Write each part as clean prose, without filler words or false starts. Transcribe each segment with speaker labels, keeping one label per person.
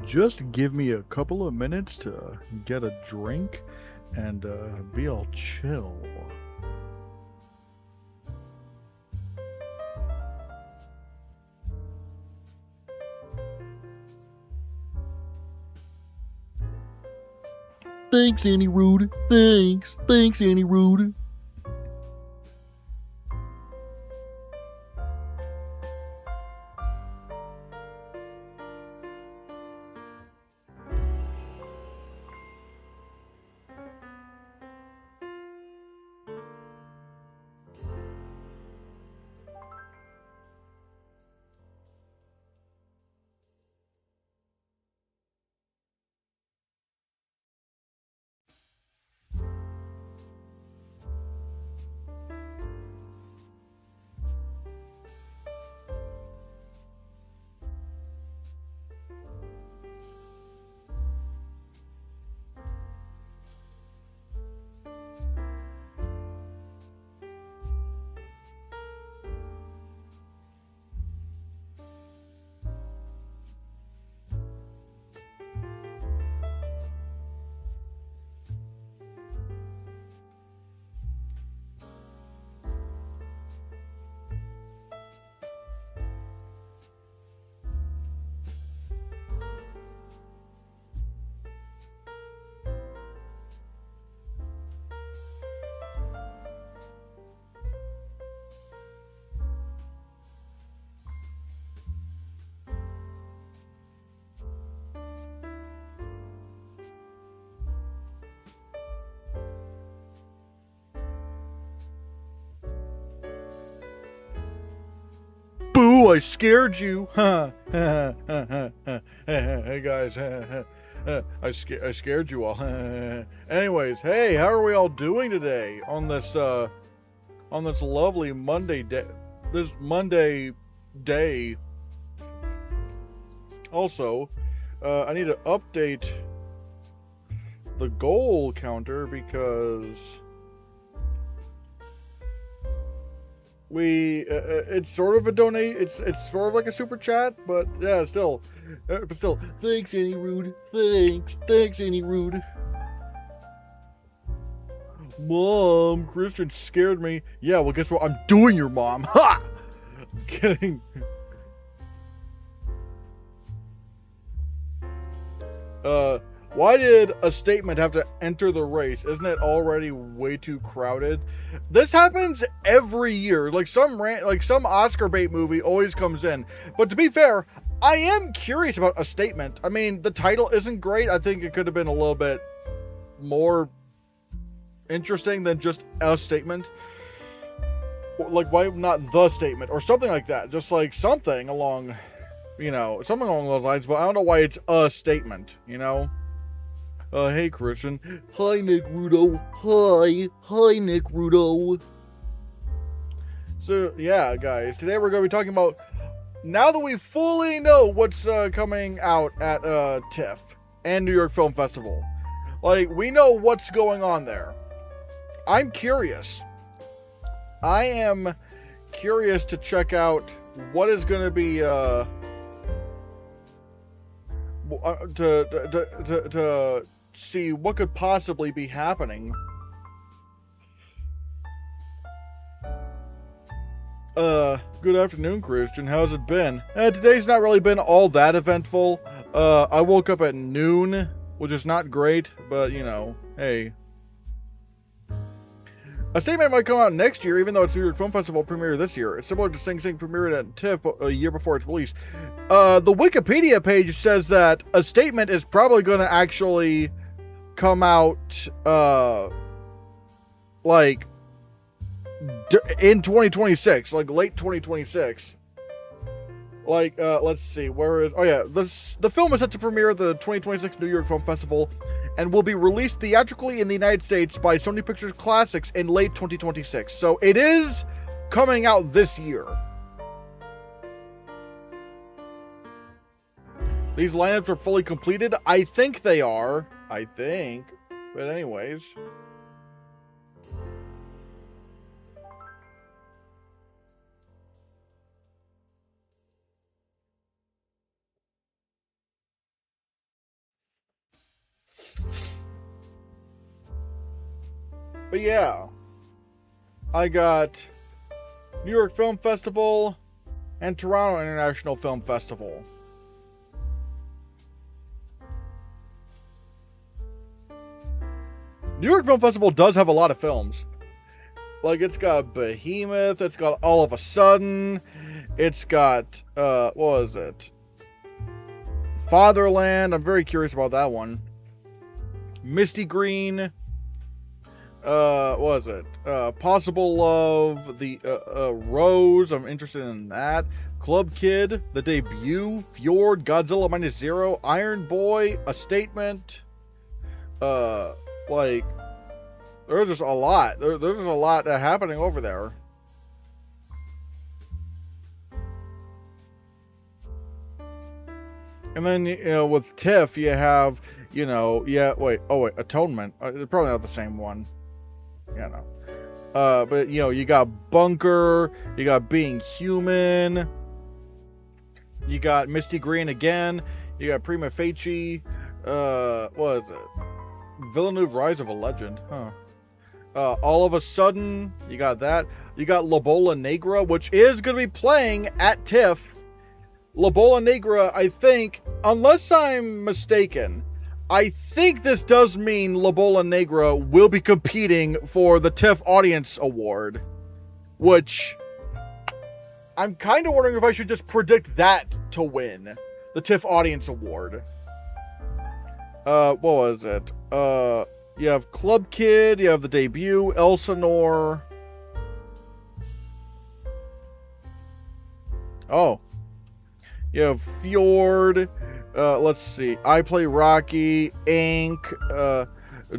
Speaker 1: just give me a couple of minutes to get a drink and be all chill. Thanks, Annie Rude. Thanks, Annie Rude. Boo, I scared you. Hey guys, I scared you all. Anyways, hey, how are we all doing today on this lovely Monday day? This Monday day. Also, I need to update the goal counter because it's sort of a it's sort of like a super chat, but yeah, still, thanks Annie Rude, thanks Annie Rude. Mom, Christian scared me. Yeah, well, guess what? I'm doing your mom. Ha! I'm kidding. Why did a statement have to enter the race? Isn't it already way too crowded? This happens every year. Like some Oscar bait movie always comes in. But to be fair, I am curious about a statement. I mean, the title isn't great. I think it could have been a little bit more interesting than just a statement. Like, why not the statement or something like that? Just like something along, something along those lines. But I don't know why it's a statement, Hey, Christian. Hi, Nick Rudo. Hi, Nick Rudo. So, yeah, guys. Today we're going to be talking about, now that we fully know what's coming out at TIFF and New York Film Festival. Like, we know what's going on there. I'm curious. I am curious to check out what is going to be, to see what could possibly be happening. Good afternoon, Christian. How's it been? Today's not really been all that eventful. I woke up at noon, which is not great, but, hey. A statement might come out next year, even though it's New York Film Festival premiere this year. It's similar to Sing Sing premiered at TIFF a year before its release. The Wikipedia page says that a statement is probably going to actually come out, in 2026, like late 2026. Let's see, the film is set to premiere the 2026 New York Film Festival and will be released theatrically in the United States by Sony Pictures Classics in late 2026. So it is coming out this year. These lineups are fully completed. I think they are. But anyways. But yeah, I got New York Film Festival and Toronto International Film Festival. New York Film Festival does have a lot of films. Like, it's got Behemoth, it's got All of a Sudden, it's got, what was it? Fatherland, I'm very curious about that one. Misty Green, what was it? Possible Love, the, Rose, I'm interested in that. Club Kid, The Debut, Fjord, Godzilla Minus Zero, Iron Boy, A Statement, like, there's just a lot. There's just a lot happening over there. And then, you know, with TIFF, you have, you know, Atonement. It's probably not the same one. Yeah, no. But, you know, you got Bunker, you got Being Human, you got Misty Green again, you got Prima Facie, what is it? Villeneuve Rise of a Legend, huh? All of a Sudden, you got that. You got La Bola Negra, which is going to be playing at TIFF. La Bola Negra, I think, unless I'm mistaken, I think this does mean La Bola Negra will be competing for the TIFF Audience Award, which I'm kind of wondering if I should just predict that to win the TIFF Audience Award. What was it? You have Club Kid, you have The Debut, Elsinore. Oh. You have Fjord. Let's see. I Play Rocky, Ink,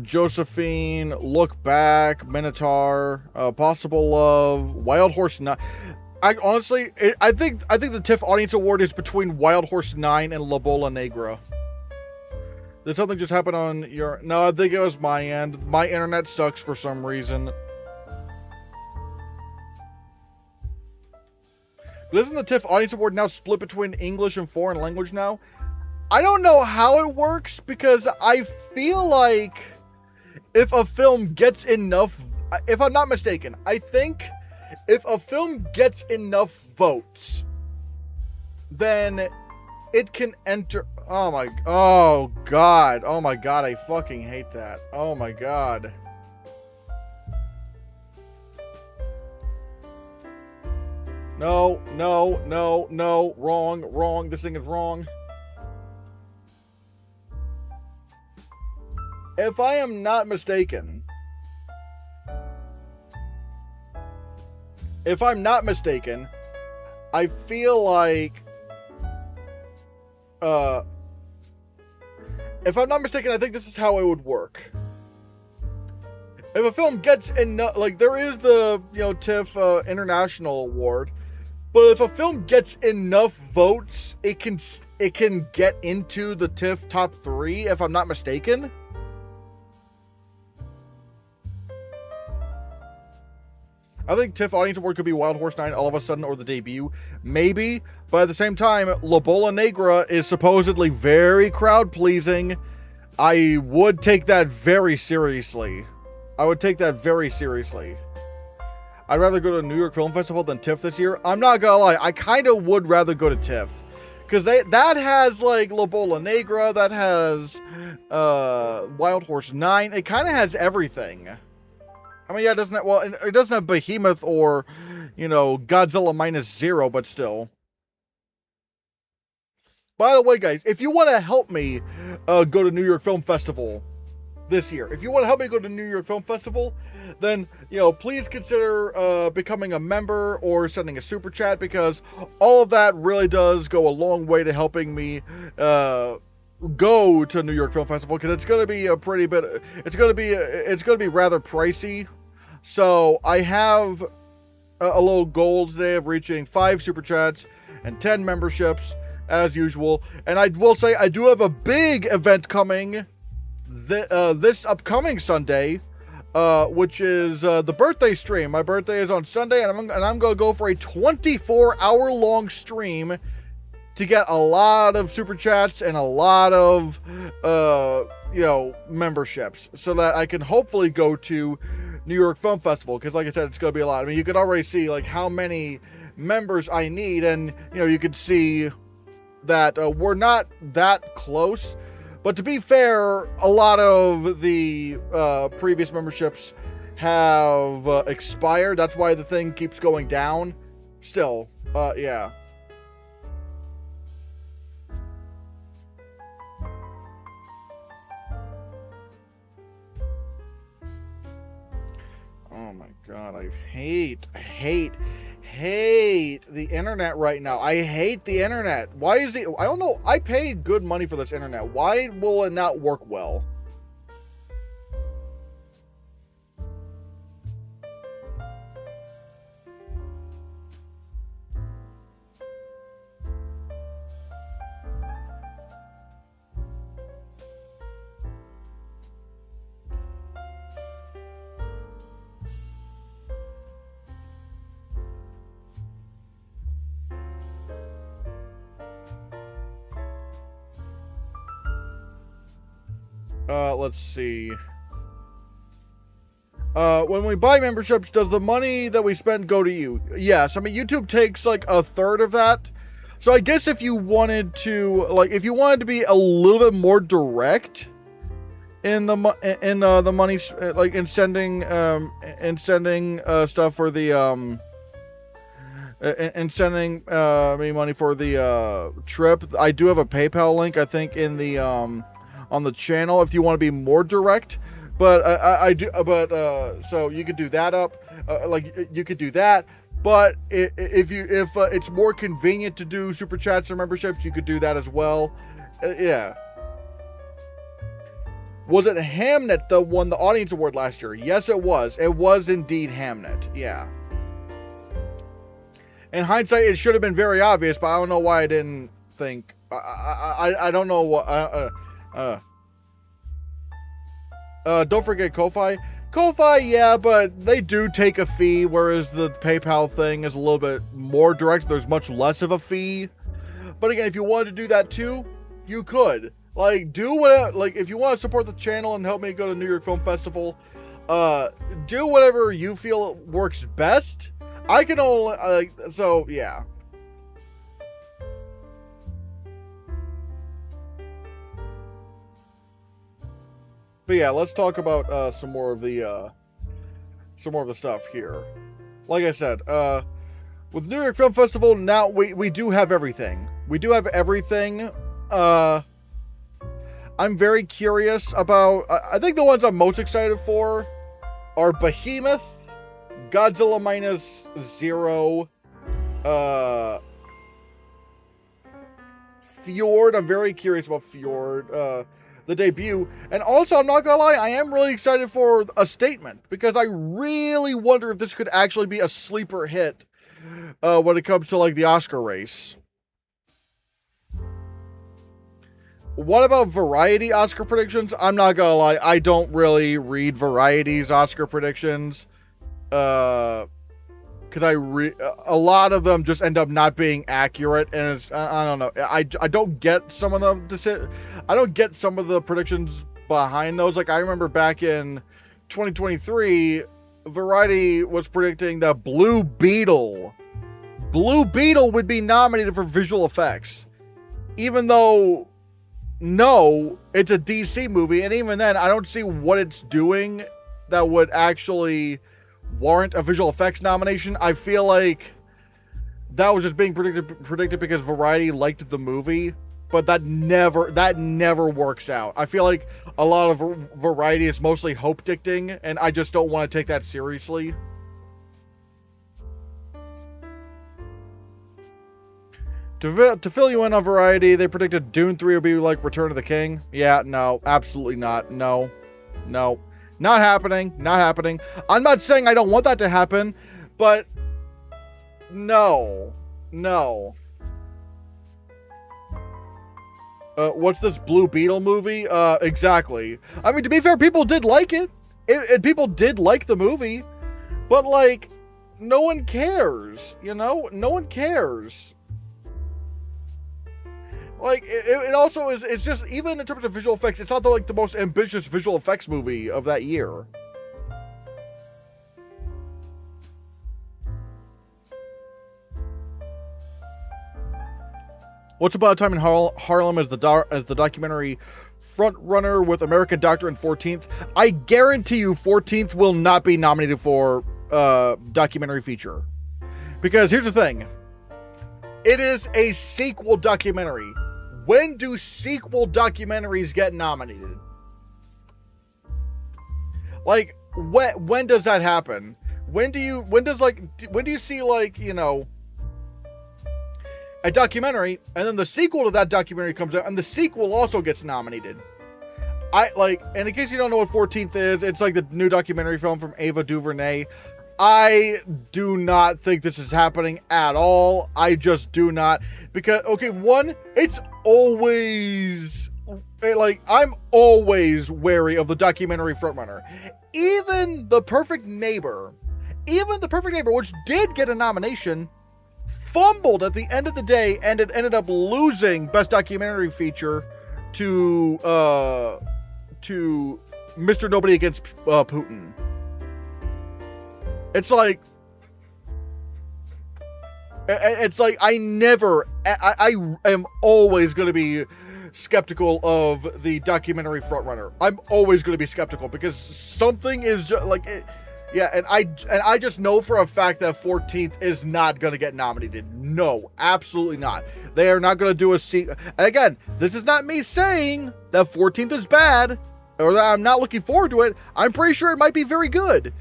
Speaker 1: Josephine, Look Back, Minotaur, Possible Love, Wild Horse 9. I think the TIFF Audience Award is between Wild Horse 9 and La Bola Negra. Did something just happen on your... No, I think it was my end. My internet sucks for some reason. But isn't the TIFF Audience Award now split between English and foreign language now? I don't know how it works, because I feel like if a film gets enough... If I'm not mistaken, I think if a film gets enough votes, then it can enter... Oh god, I fucking hate that. Oh my god. No, wrong, this thing is wrong. If I am not mistaken, I feel like, if I'm not mistaken, I think this is how it would work. If a film gets enough, like, there is the, you know, TIFF International Award, but if a film gets enough votes, it can get into the TIFF top 3, if I'm not mistaken. I think TIFF Audience Award could be Wild Horse 9, All of a Sudden, or The Debut. Maybe. But at the same time, La Bola Negra is supposedly very crowd-pleasing. I would take that very seriously. I'd rather go to New York Film Festival than TIFF this year. I'm not gonna lie. I kind of would rather go to TIFF. Because that has, like, La Bola Negra. That has Wild Horse 9. It kind of has everything. I mean, yeah, it doesn't have Behemoth or, you know, Godzilla Minus Zero, but still. By the way, guys, if you want to help me go to New York Film Festival this year, then, you know, please consider becoming a member or sending a super chat, because all of that really does go a long way to helping me go to New York Film Festival, because it's going to be it's going to be rather pricey. So I have a little goal today of reaching 5 super chats and 10 memberships as usual. And I will say I do have a big event coming this upcoming Sunday, which is the birthday stream. My birthday is on Sunday, and I'm going to go for a 24-hour long stream to get a lot of super chats and a lot of, you know, memberships, so that I can hopefully go to New York Film Festival, because like I said, it's going to be a lot. I mean, you could already see like how many members I need, and you could see that we're not that close. But to be fair, a lot of the previous memberships have expired. That's why the thing keeps going down. Still, yeah. Oh my god, I hate the internet right now. I hate the internet. Why is it? I don't know. I paid good money for this internet. Why will it not work well? Let's see. When we buy memberships, does the money that we spend go to you? Yes. I mean, YouTube takes like a third of that. So I guess if you wanted to, be a little bit more direct in the money, like in sending stuff for the and sending me money for the trip, I do have a PayPal link, I think, in the on the channel if you want to be more direct. But I do. But so you could do that up. You could do that. But if it's more convenient to do super chats or memberships, you could do that as well. Yeah. Was it Hamnet that won the audience award last year? Yes, it was. It was indeed Hamnet. Yeah. In hindsight, it should have been very obvious, but I don't know why I didn't think. I don't know what. Don't forget Ko-Fi. Ko-Fi, yeah, but they do take a fee, whereas the PayPal thing is a little bit more direct. There's much less of a fee. But again, if you wanted to do that too, you could. Do whatever. If you want to support the channel and help me go to New York Film Festival, do whatever you feel works best. I can only, so yeah. But yeah, let's talk about some more of the stuff here. Like I said, with New York Film Festival, now we do have everything. We do have everything. I'm very curious about. I think the ones I'm most excited for are Behemoth, Godzilla Minus Zero, Fjord. I'm very curious about Fjord. The debut. And also, I'm not gonna lie, I am really excited for A Statement, because I really wonder if this could actually be a sleeper hit when it comes to the Oscar race. What about Variety Oscar predictions? I'm not gonna lie, I don't really read Variety's Oscar predictions. Because a lot of them just end up not being accurate, and it's, I don't know. I don't get some of them. I don't get some of the predictions behind those. I remember back in 2023, Variety was predicting that Blue Beetle would be nominated for visual effects, even though no, it's a DC movie, and even then, I don't see what it's doing that would actually warrant a visual effects nomination. I feel like that was just being predicted because Variety liked the movie, but that never works out. I feel like a lot of Variety is mostly hope dicting, and I just don't want to take that seriously. To fill you in on Variety, they predicted Dune 3 would be like Return of the King. Yeah, no, absolutely not. No. Not happening. Not happening. I'm not saying I don't want that to happen, but no. What's this Blue Beetle movie? Exactly. I mean, to be fair, people did like it. And people did like the movie, but no one cares, No one cares. It also is, it's just, even in terms of visual effects, it's not the most ambitious visual effects movie of that year. Once Upon a Time in Harlem as the documentary front runner with American Doctor and 14th. I guarantee you 14th will not be nominated for documentary feature. Because here's the thing. It is a sequel documentary. When do sequel documentaries get nominated? Like, when does that happen? When do you see, like, you know, a documentary, and then the sequel to that documentary comes out, and the sequel also gets nominated? And in case you don't know what 14th is, it's like the new documentary film from Ava DuVernay. I do not think this is happening at all. I just do not. Because, okay, one, it's always, like, I'm always wary of the documentary frontrunner. Even The Perfect Neighbor, which did get a nomination, fumbled at the end of the day, and it ended up losing Best Documentary Feature to Mr. Nobody Against Putin. It's like I am always going to be skeptical of the documentary frontrunner. I'm always going to be skeptical because something is just like it, yeah, and I just know for a fact that 14th is not going to get nominated. No, absolutely not. They are not going to do a sequel. And again, this is not me saying that 14th is bad or that I'm not looking forward to it. I'm pretty sure it might be very good.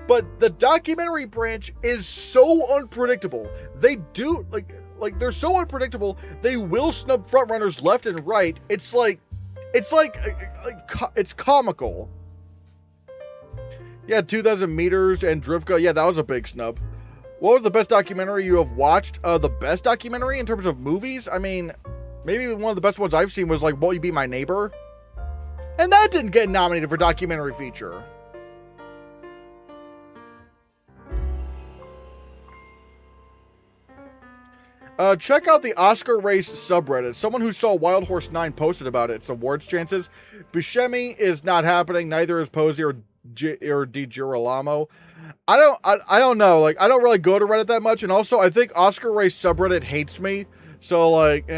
Speaker 1: But the documentary branch is so unpredictable. They do, like they're so unpredictable, they will snub frontrunners left and right. It's comical. Yeah, 2,000 meters and Drivka. Yeah, that was a big snub. What was the best documentary you have watched? The best documentary in terms of movies? I mean, maybe one of the best ones I've seen was like Won't You Be My Neighbor? And that didn't get nominated for documentary feature. Check out the Oscar race subreddit. Someone who saw Wild Horse 9 posted about its awards chances. Buscemi is not happening. Neither is Posey or Di Girolamo. I don't know. Like, I don't really go to Reddit that much. And also, I think Oscar race subreddit hates me. So, like,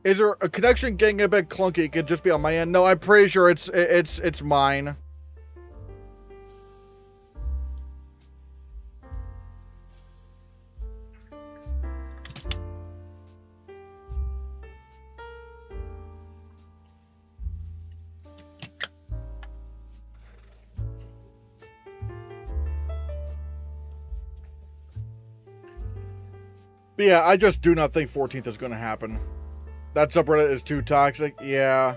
Speaker 1: Is there a connection getting a bit clunky? It could just be on my end. No, I'm pretty sure it's mine. But yeah, I just do not think 14th is going to happen. That subreddit is too toxic. Yeah.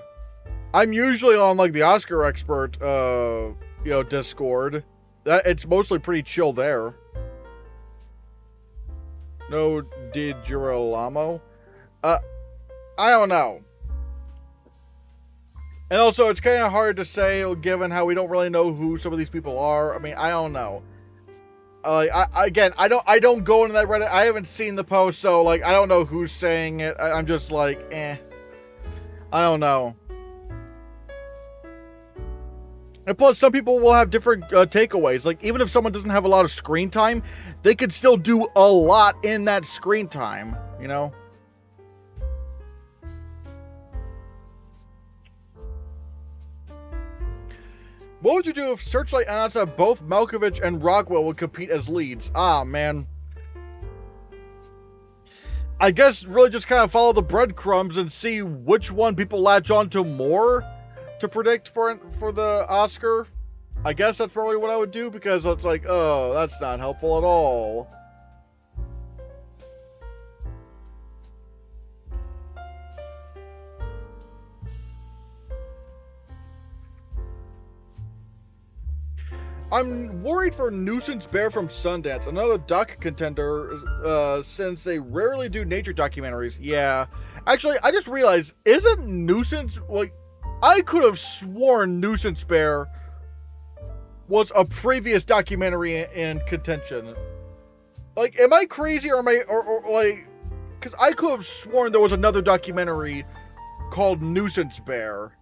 Speaker 1: I'm usually on, like, the Oscar expert, Discord. It's mostly pretty chill there. No Di Girolamo? I don't know. And also, it's kind of hard to say, given how we don't really know who some of these people are. I mean, I don't know. I don't go into that Reddit. I haven't seen the post, so, like, I don't know who's saying it. I'm just like, I don't know. And plus, some people will have different takeaways. Like, even if someone doesn't have a lot of screen time, they could still do a lot in that screen time, you know? What would you do if Searchlight announced that both Malkovich and Rockwell would compete as leads? Ah, man. I guess really just kind of follow the breadcrumbs and see which one people latch on to more to predict for the Oscar. I guess that's probably what I would do, because it's like, oh, that's not helpful at all. I'm worried for Nuisance Bear from Sundance, another doc contender, since they rarely do nature documentaries. Yeah. Actually, I just realized, isn't Nuisance, like, I could have sworn Nuisance Bear was a previous documentary in contention. Like, am I crazy, or am I, or like, because I could have sworn there was another documentary called Nuisance Bear.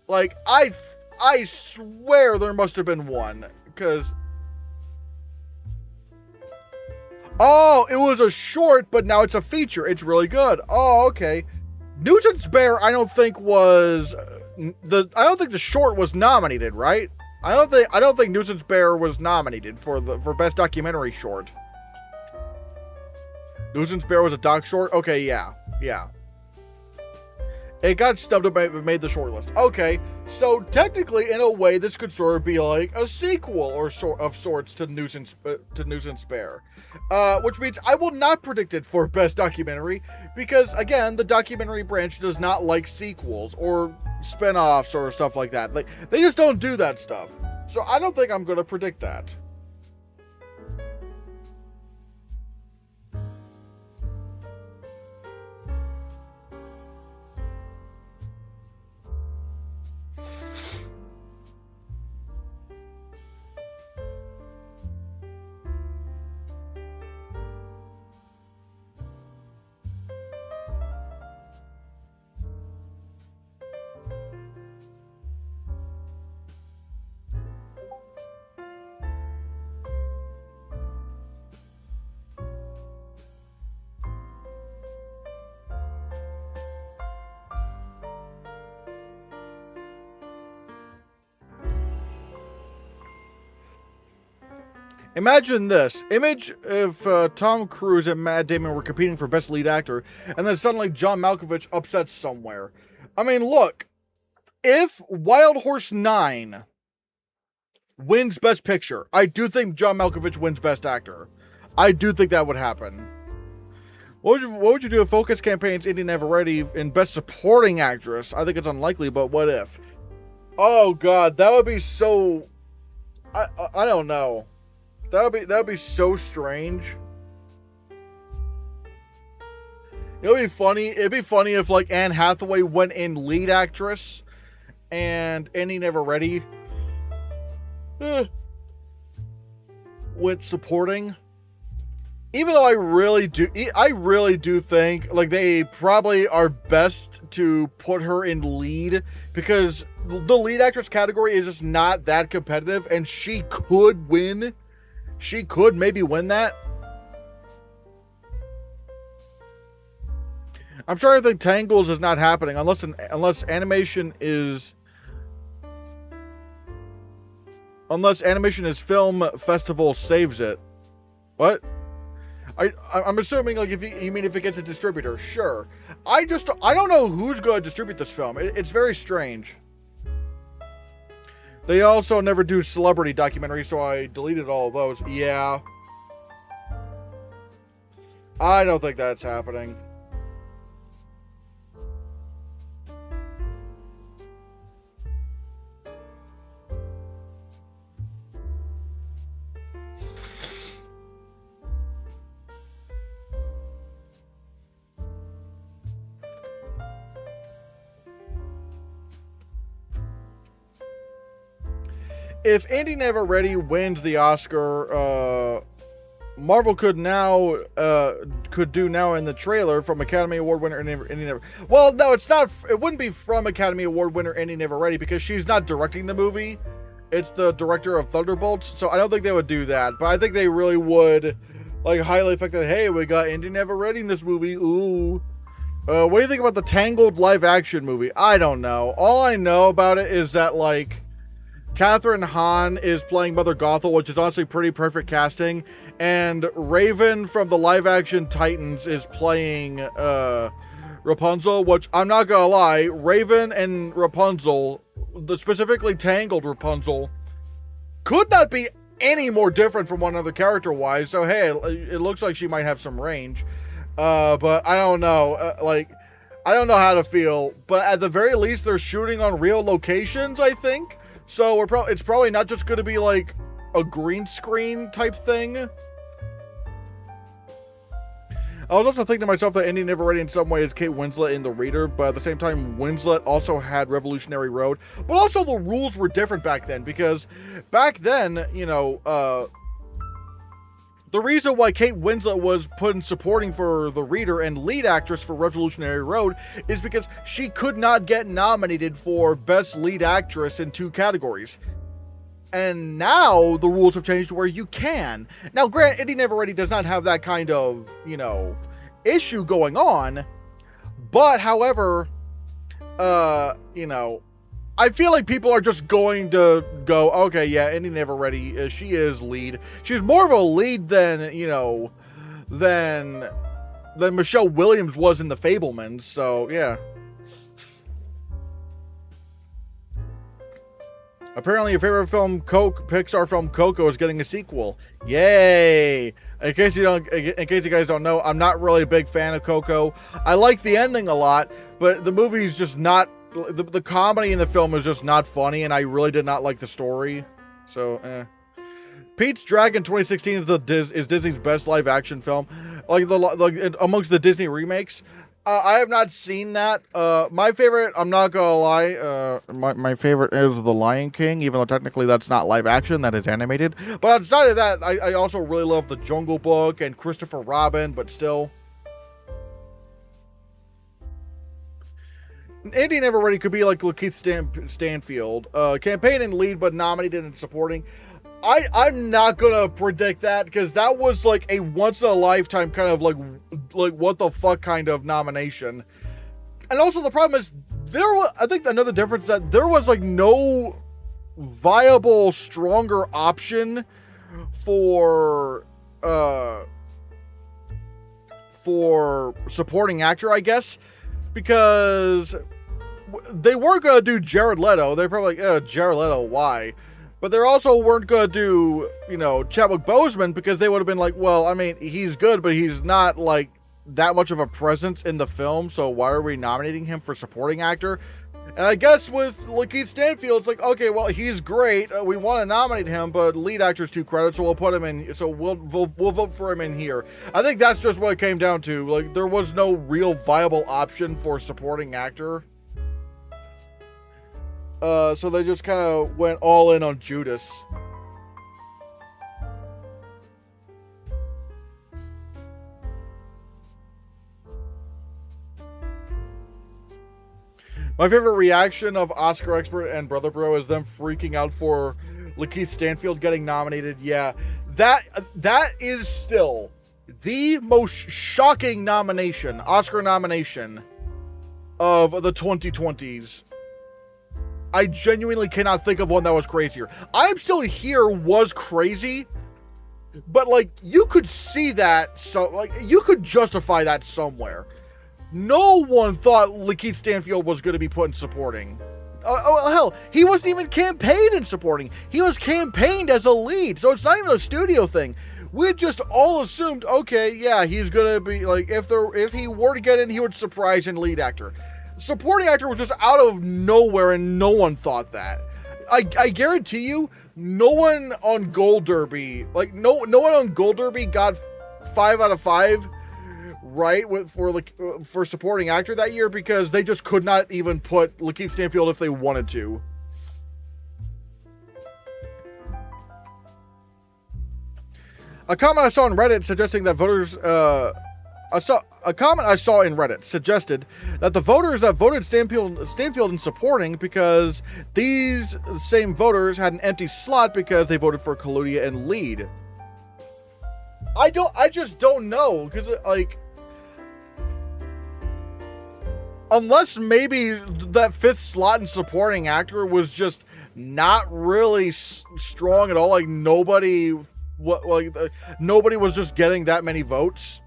Speaker 1: Like, I swear there must have been one, because... Oh, it was a short, but now it's a feature. It's really good. Oh, okay. Nuisance Bear, I don't think was I don't think the short was nominated, right? I don't think Nuisance Bear was nominated for best documentary short. Nuisance Bear was a doc short. Okay, yeah. It got snubbed but made the shortlist. Okay, so technically, in a way, this could sort of be like a sequel of sorts to Nuisance Bear, which means I will not predict it for best documentary because, again, the documentary branch does not like sequels or spin-offs or stuff like that. Like, they just don't do that stuff. So I don't think I'm going to predict that. Imagine this. Image if Tom Cruise and Matt Damon were competing for Best Lead Actor, and then suddenly John Malkovich upsets somewhere. I mean, look. If Wild Horse 9 wins Best Picture, I do think John Malkovich wins Best Actor. I do think that would happen. What would you do if Focus Campaign's Indy Never Ready in Best Supporting Actress? I think it's unlikely, but what if? Oh, God. That would be so... I don't know. That'd be so strange. It'd be funny if like Anne Hathaway went in lead actress and Indy Never Ready went supporting. Even though I really do think like they probably are best to put her in lead because the lead actress category is just not that competitive and she could win. She could maybe win that. I'm starting to think Tangles is not happening unless animation is film festival saves it. What? I'm assuming like if you mean if it gets a distributor, sure. I don't know who's going to distribute this film. It's very strange. They also never do celebrity documentaries, so I deleted all of those. Yeah. I don't think that's happening. If Indy Never Ready wins the Oscar, Marvel could do now in the trailer from Academy Award winner Indy Never. Well, no, it's not. It wouldn't be from Academy Award winner Indy Never Ready because she's not directing the movie. It's the director of Thunderbolts, so I don't think they would do that. But I think they really would, like, highly affect that. Hey, we got Indy Never Ready in this movie. Ooh. What do you think about the Tangled live action movie? I don't know. All I know about it is that like. Catherine Hahn is playing Mother Gothel, which is honestly pretty perfect casting. And Raven from the live-action Titans is playing Rapunzel, which I'm not gonna lie, Raven and Rapunzel, specifically Tangled Rapunzel, could not be any more different from one another character-wise. So hey, it looks like she might have some range. But I don't know. I don't know how to feel. But at the very least, they're shooting on real locations, I think. So it's probably not just going to be like a green screen type thing. I was also thinking to myself that Indy Never Ready in some way is Kate Winslet in The Reader, but at the same time, Winslet also had Revolutionary Road. But also the rules were different back then because back then, you know, the reason why Kate Winslet was put in supporting for The Reader and lead actress for Revolutionary Road is because she could not get nominated for Best Lead Actress in 2 categories. And now the rules have changed where you can. Now, granted, Indy Never Ready does not have that kind of, issue going on. But, however, I feel like people are just going to go, okay, yeah, Indy Never Ready, she is lead. She's more of a lead than, than Michelle Williams was in The Fabelmans. So, yeah. Apparently, your favorite film, Pixar film Coco, is getting a sequel. Yay! In case you guys don't know, I'm not really a big fan of Coco. I like the ending a lot, but the movie's just not. The comedy in the film is just not funny, and I really did not like the story. So, Pete's Dragon 2016 is Disney's best live action film, amongst the Disney remakes. I have not seen that. My favorite, I'm not gonna lie, my favorite is The Lion King, even though technically that's not live action, that is animated. But outside of that, I also really love The Jungle Book and Christopher Robin, but still. Indy Never Ready could be like Lakeith Stanfield. Campaign and lead, but nominated and supporting. I'm not gonna predict that, because that was like a once in a lifetime kind of like what the fuck kind of nomination. And also the problem is I think another difference is that there was like no viable stronger option for supporting actor, I guess, because they weren't gonna do Jared Leto. They're probably like, Jared Leto, why? But they also weren't going to do, Chadwick Boseman, because they would have been like, well, I mean, he's good, but he's not, like, that much of a presence in the film, so why are we nominating him for supporting actor? And I guess with Lakeith Stanfield, it's like, okay, well, he's great. We want to nominate him, but lead actor's 2 credits, so we'll put him in, so we'll vote for him in here. I think that's just what it came down to. Like, there was no real viable option for supporting actor. So they just kind of went all in on Judas. My favorite reaction of Oscar Expert and Brother Bro is them freaking out for Lakeith Stanfield getting nominated. Yeah, that is still the most shocking Oscar nomination of the 2020s. I genuinely cannot think of one that was crazier. I'm Still Here was crazy, but like you could see that, so like you could justify that somewhere. No one thought Lakeith Stanfield was going to be put in supporting. Hell, he wasn't even campaigned in supporting. He was campaigned as a lead, so it's not even a studio thing. We just all assumed, okay, yeah, he's going to be like, if he were to get in, he would surprise in lead actor. Supporting actor was just out of nowhere, and no one thought that. I guarantee you, no one on Gold Derby, like no one on Gold Derby got 5 out of 5 right for supporting actor that year, because they just could not even put Lakeith Stanfield if they wanted to. A comment I saw on Reddit suggesting that voters a comment I saw in Reddit suggested that the voters that voted Stanfield in supporting, because these same voters had an empty slot because they voted for Claudia and lead. I just don't know, because like, unless maybe that 5th slot in supporting actor was just not really strong at all, like nobody was just getting that many votes.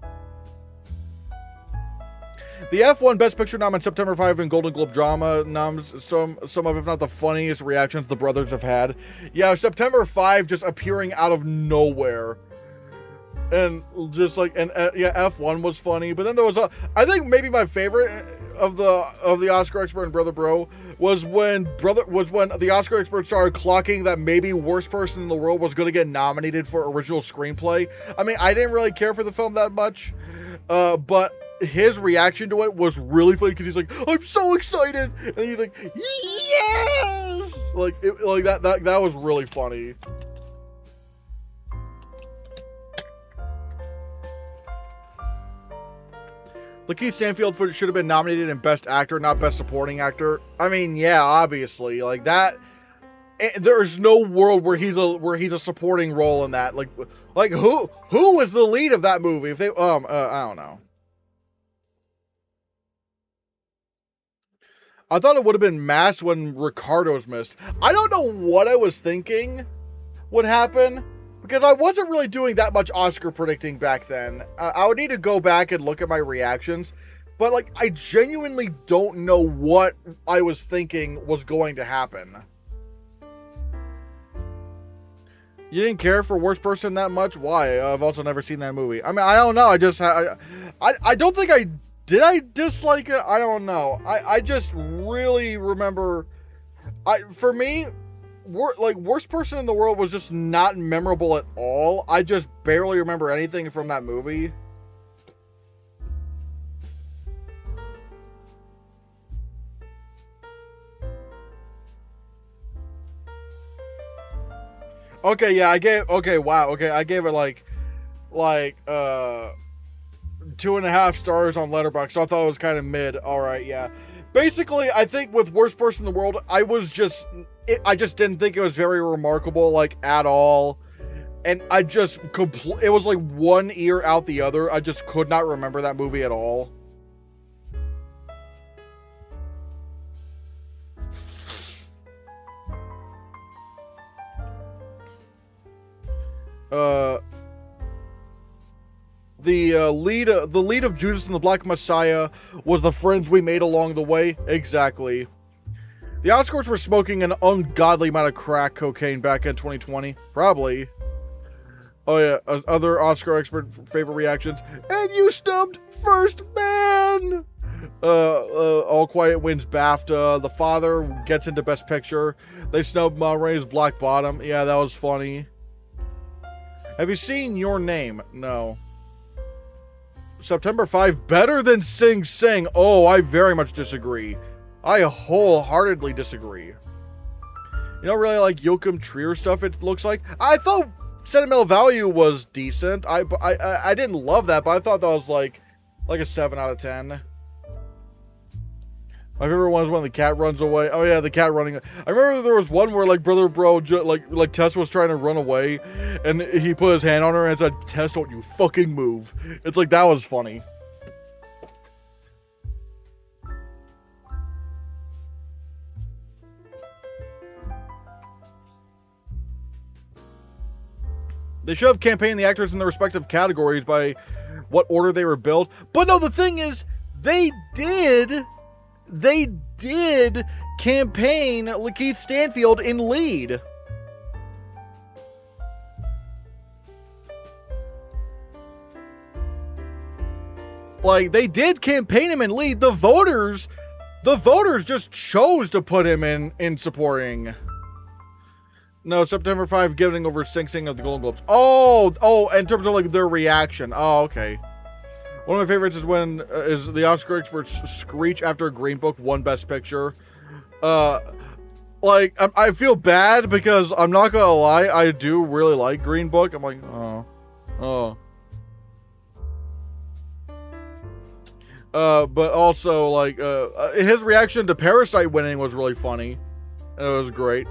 Speaker 1: The F1 Best Picture nom in September 5 and Golden Globe Drama noms, some of, if not the funniest reactions the brothers have had. Yeah, September 5 just appearing out of nowhere. And just like, and yeah, F1 was funny. But then there was I think maybe my favorite of the Oscar Expert and Brother Bro was when the Oscar Expert started clocking that maybe Worst Person in the World was going to get nominated for original screenplay. I mean, I didn't really care for the film that much, but his reaction to it was really funny, because he's like, I'm so excited, and he's like, yes, like that was really funny. Lakeith Stanfield should have been nominated in Best Actor, not Best Supporting Actor. I mean, yeah, obviously, like that. There's no world where he's a supporting role in that. Like who was the lead of that movie? If they I don't know. I thought it would have been Mass when Ricardo's missed. I don't know what I was thinking would happen because I wasn't really doing that much Oscar predicting back then. I would need to go back and look at my reactions, but like I genuinely don't know what I was thinking was going to happen. You didn't care for Worst Person that much? Why? I've also never seen that movie. I mean, I don't know. I don't think I dislike it? I don't know. I just really remember. For me, Worst Person in the World was just not memorable at all. I just barely remember anything from that movie. Okay, yeah, I gave it like 2.5 stars on Letterboxd, so I thought it was kind of mid. Alright, yeah. Basically, I think with Worst Person in the World, I just didn't think it was very remarkable, like, at all. And I just, it was like one ear out the other. I just could not remember that movie at all. The lead of Judas and the Black Messiah was the friends we made along the way. Exactly. The Oscars were smoking an ungodly amount of crack cocaine back in 2020. Probably. Oh yeah, other Oscar expert favorite reactions. And you stumped First Man! All Quiet wins BAFTA. The Father gets into Best Picture. They snubbed Ma Rainey's Black Bottom. Yeah, that was funny. Have you seen Your Name? No. September 5 better than Sing Sing. Oh, I very much disagree. I wholeheartedly disagree. You don't really like Joachim Trier stuff, it looks like. I thought Sentimental Value was decent. I didn't love that, but I thought that was like a 7 out of 10. My favorite one is when the cat runs away. Oh yeah, the cat running. I remember there was one where like Brother Bro, like Tess was trying to run away, and he put his hand on her and said, "Tess, don't you fucking move." It's like, that was funny. They should have campaigned the actors in their respective categories by what order they were billed. But no, the thing is, they did campaign Lakeith Stanfield in lead. Like, they did campaign him in lead. The voters just chose to put him in supporting. No, September 5 getting over Sing Sing at the Golden Globes. Oh, in terms of like their reaction. Oh, okay. One of my favorites is when is the Oscar experts screech after Green Book won Best Picture. Like I feel bad because I'm not gonna lie, I do really like Green Book. I'm like, oh. But also like his reaction to Parasite winning was really funny. It was great.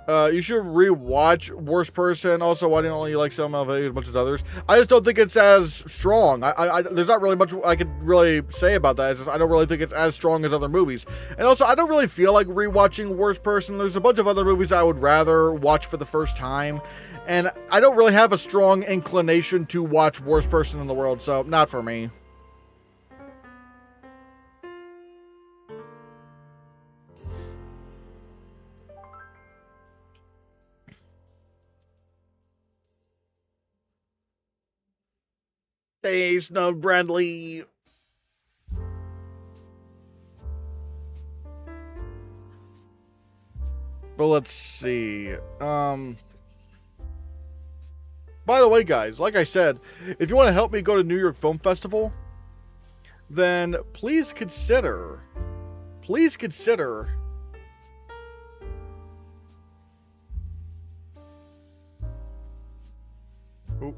Speaker 1: You should rewatch Worst Person. Also, why didn't you like some of it as much as others? I just don't think it's as strong. There's not really much I could really say about that. It's just, I don't really think it's as strong as other movies. And also, I don't really feel like rewatching Worst Person. There's a bunch of other movies I would rather watch for the first time. And I don't really have a strong inclination to watch Worst Person in the World, so not for me. Hey, Snub Bradley. But let's see. By the way, guys, like I said, if you want to help me go to New York Film Festival, then please consider. Ooh.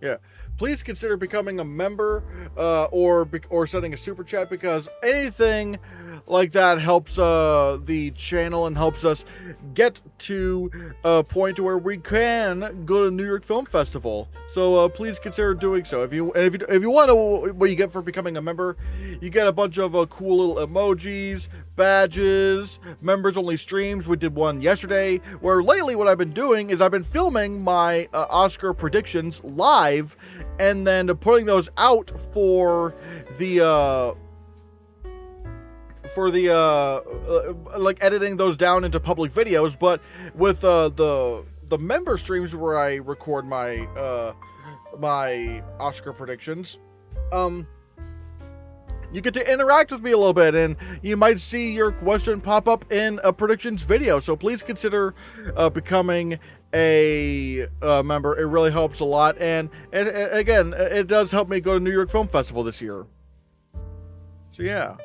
Speaker 1: Yeah. please consider becoming a member or sending a super chat, because anything like that helps the channel and helps us get to a point where we can go to New York Film Festival. So please consider doing so. If you want to know what you get for becoming a member, you get a bunch of cool little emojis, badges, members only streams. We did one yesterday, where lately what I've been doing is I've been filming my Oscar predictions live and then putting those out for the like editing those down into public videos. But with the member streams where I record my my Oscar predictions, you get to interact with me a little bit, and you might see your question pop up in a predictions video. So please consider becoming a member. It really helps a lot, and again, it does help me go to New York Film Festival this year. So yeah.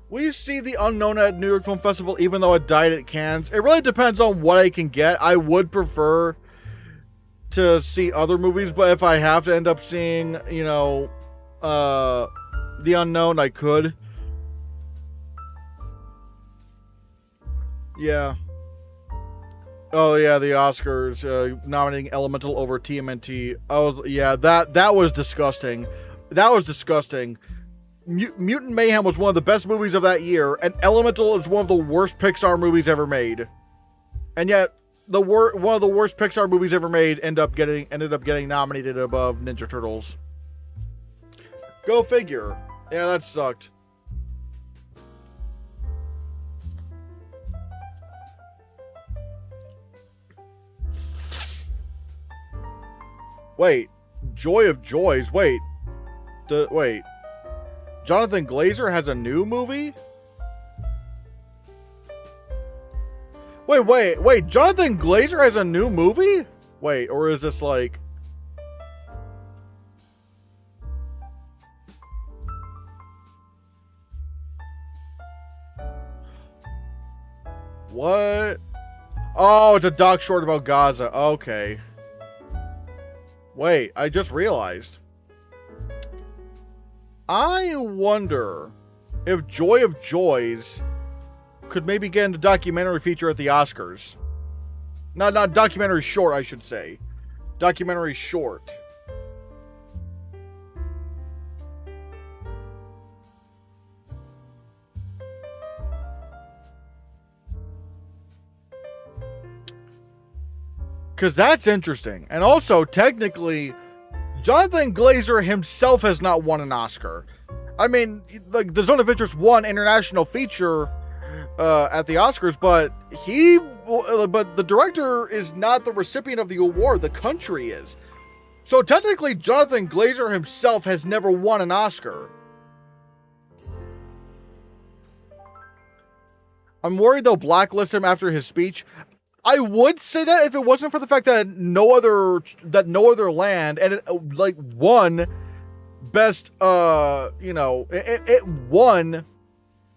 Speaker 1: Will you see The Unknown at New York Film Festival even though it died at Cannes? It really depends on what I can get. I would prefer to see other movies, but if I have to end up seeing, you know, The Unknown, I could. Yeah. Oh yeah, the Oscars nominating Elemental over TMNT. That was disgusting. That was disgusting. Mutant Mayhem was one of the best movies of that year, and Elemental is one of the worst Pixar movies ever made. And yet, one of the worst Pixar movies ever made ended up getting nominated above Ninja Turtles. Go figure. Yeah, that sucked. Wait, Joy of Joys. Wait. Wait. Jonathan Glazer has a new movie? Wait, Jonathan Glazer has a new movie? Wait, or is this like... What? Oh, it's a doc short about Gaza. Okay. Wait, I just realized. I wonder if Joy of Joys could maybe get into documentary feature at the Oscars. Not documentary short, I should say. Documentary short. Because that's interesting. And also, technically, Jonathan Glazer himself has not won an Oscar. I mean, like, The Zone of Interest won International Feature at the Oscars, but the director is not the recipient of the award. The country is. So technically, Jonathan Glazer himself has never won an Oscar. I'm worried they'll blacklist him after his speech. I would say that if it wasn't for the fact that no other land, and it like won best it won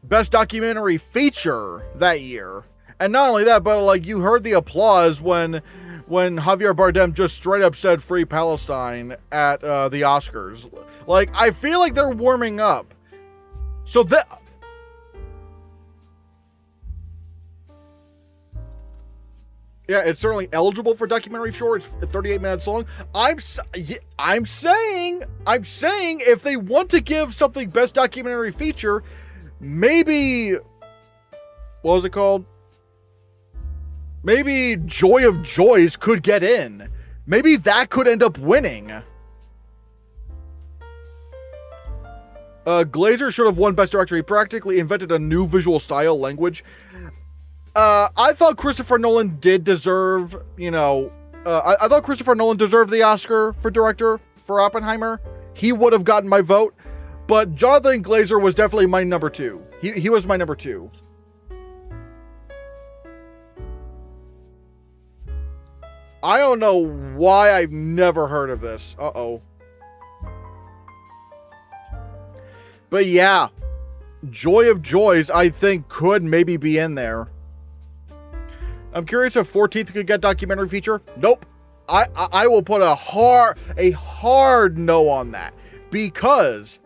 Speaker 1: best documentary feature that year. And not only that, but like you heard the applause when Javier Bardem just straight up said "Free Palestine" at the Oscars. Like, I feel like they're warming up. So that... Yeah, it's certainly eligible for documentary short. It's 38 minutes long. I'm saying if they want to give something best documentary feature, maybe, what was it called? Maybe Joy of Joys could get in. Maybe that could end up winning. Glazer should have won Best Director. He practically invented a new visual style language. I thought Christopher Nolan did deserve, I thought Christopher Nolan deserved the Oscar for director for Oppenheimer. He would have gotten my vote, but Jonathan Glazer was definitely my number two. He was my number two. I don't know why I've never heard of this. Uh-oh. But yeah. Joy of Joys, I think, could maybe be in there. I'm curious if 14th could get documentary feature. Nope. I will put a hard no on that, because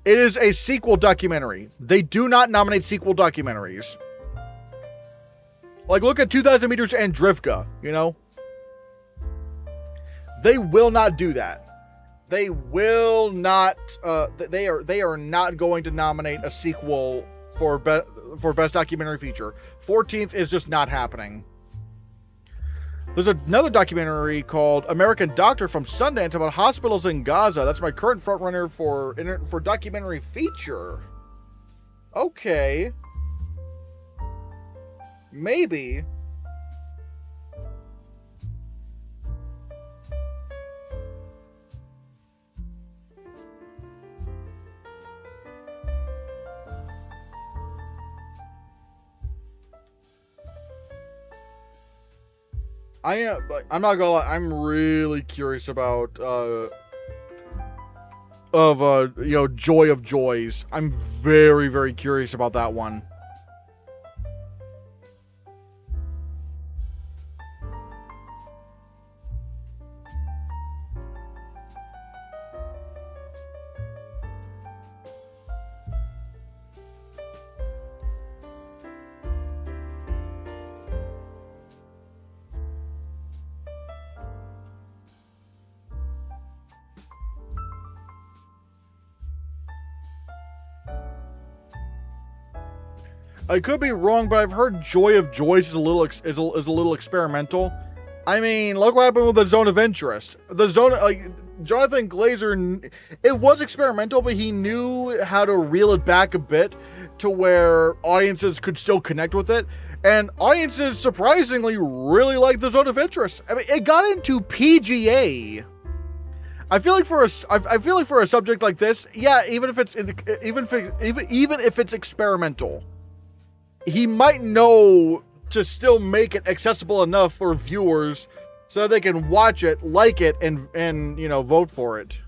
Speaker 1: it is a sequel documentary. They do not nominate sequel documentaries. Like, look at 2,000 Meters and Drivka, you know? They will not do that. They will not, they are not going to nominate a sequel for Best Documentary Feature. 14th is just not happening. There's another documentary called American Doctor from Sundance about hospitals in Gaza. That's my current frontrunner for documentary feature. Okay. Maybe. I'm not gonna lie, I'm really curious about Joy of Joys. I'm very, very curious about that one. I could be wrong, but I've heard Joy of Joys is a little experimental. I mean, look what happened with the Zone of Interest. The Zone, like, Jonathan Glazer, it was experimental, but he knew how to reel it back a bit to where audiences could still connect with it. And audiences surprisingly really liked the Zone of Interest. I mean, it got into PGA. I feel like for a subject like this, yeah, even if it's experimental, he might know to still make it accessible enough for viewers so they can watch it, like it, and you know, vote for it.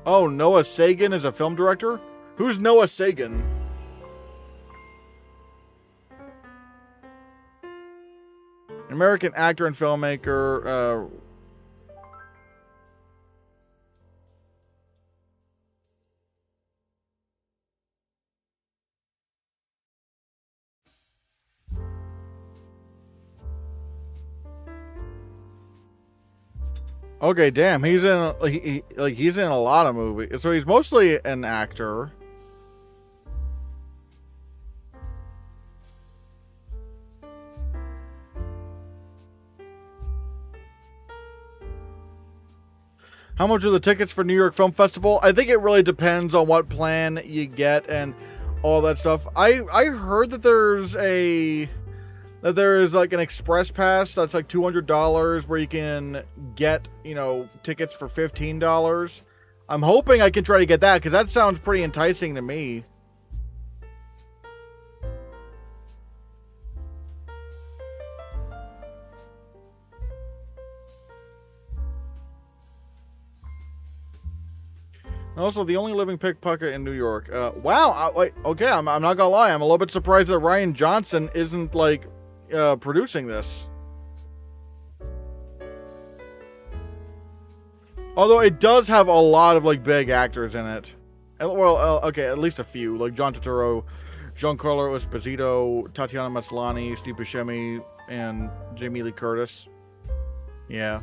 Speaker 1: Oh, Noah Sagan is a film director? Who's Noah Sagan? An American actor and filmmaker. Okay, damn, he's in he's in a lot of movies. So he's mostly an actor. How much are the tickets for New York Film Festival? I think it really depends on what plan you get and all that stuff. I heard that there is like an express pass that's like $200 where you can get, you know, tickets for $15. I'm hoping I can try to get that because that sounds pretty enticing to me. Also, the only living pickpocket in New York. Wow. Okay, I'm not gonna lie. I'm a little bit surprised that Rian Johnson isn't like producing this. Although it does have a lot of like big actors in it. Well, okay, at least a few, like John Turturro, Giancarlo Esposito, Tatiana Maslany, Steve Buscemi, and Jamie Lee Curtis. Yeah.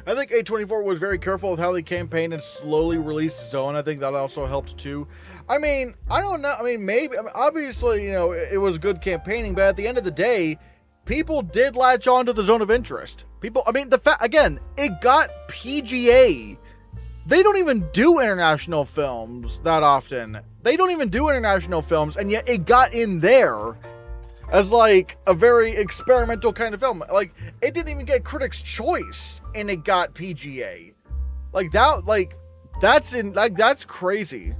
Speaker 1: I think A24 was very careful with how they campaigned and slowly released Zone. I think that also helped too. I mean, I don't know. I mean, maybe, obviously, you know, it was good campaigning, but at the end of the day, people did latch on to the Zone of Interest. People, I mean, again, it got PGA. They don't even do international films that often. They don't even do international films, and yet it got in there as like a very experimental kind of film. Like, it didn't even get Critics' Choice, and it got PGA. Like that, like that's crazy.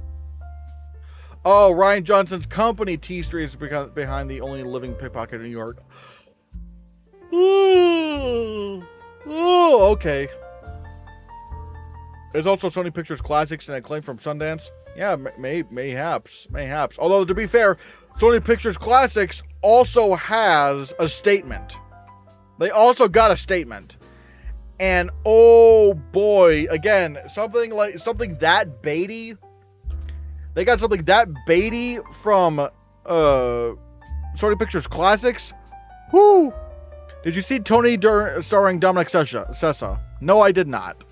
Speaker 1: Oh, Ryan Johnson's company T Street is behind the only living pickpocket in New York. Oh, okay. There's also Sony Pictures Classics and a claim from Sundance. Yeah, mayhaps. Although, to be fair, Sony Pictures Classics also has a statement. They also got a statement. And oh boy, again, something that baity. They got something that baity from Sony Pictures Classics. Whoo! Did you see Tony starring Dominic Sessa? No, I did not.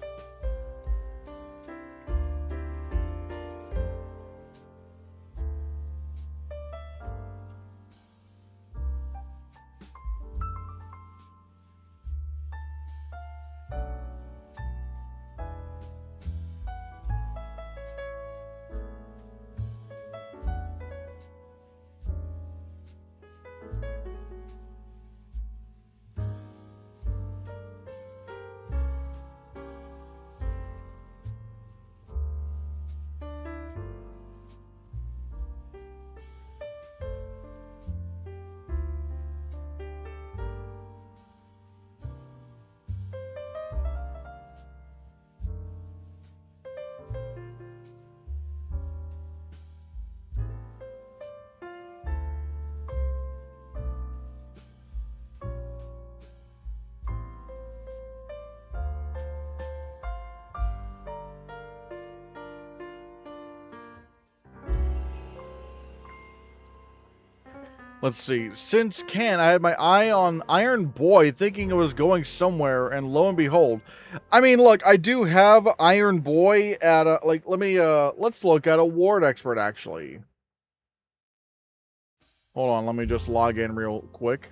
Speaker 1: Let's see. Since Can, I had my eye on Iron Boy thinking it was going somewhere, and lo and behold. I mean, look, I do have Iron Boy at a, like, let's look at Award Expert, actually. Hold on, let me just log in real quick.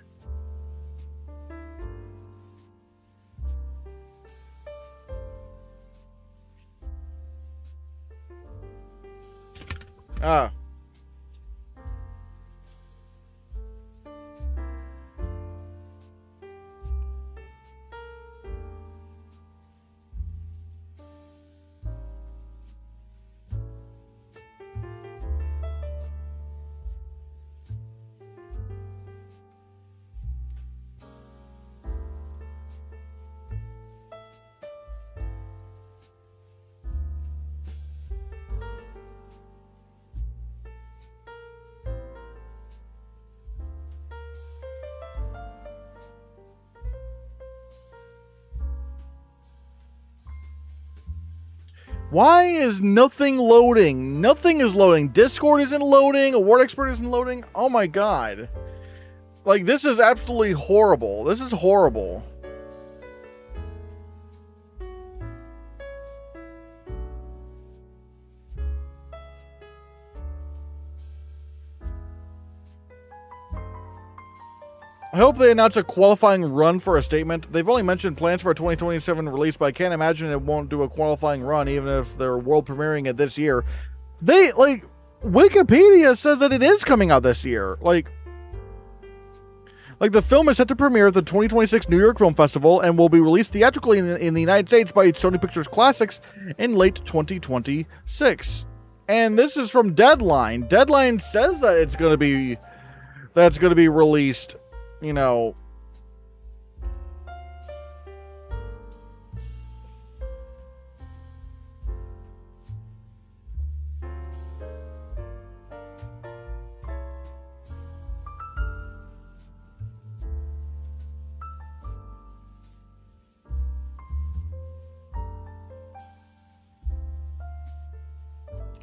Speaker 1: Ah. Why is nothing loading? Nothing is loading. Discord isn't loading. Award Expert isn't loading. Oh my god. Like, this is absolutely horrible. This is horrible. I hope they announce a qualifying run for a statement. They've only mentioned plans for a 2027 release, but I can't imagine it won't do a qualifying run, even if they're world premiering it this year. They, like, Wikipedia says that it is coming out this year. Like, the film is set to premiere at the 2026 New York Film Festival and will be released theatrically in the United States by Sony Pictures Classics in late 2026. And this is from Deadline. Deadline says that it's going to be released, you know.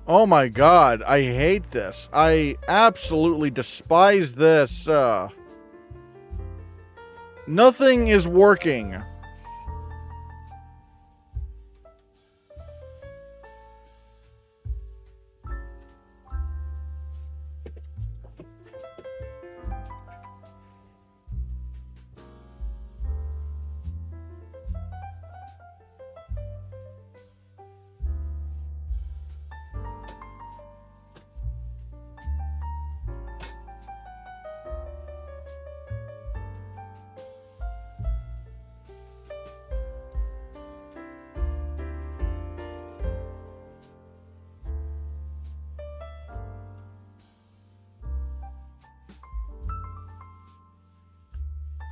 Speaker 1: Oh my god, I hate this. I absolutely despise this. Nothing is working.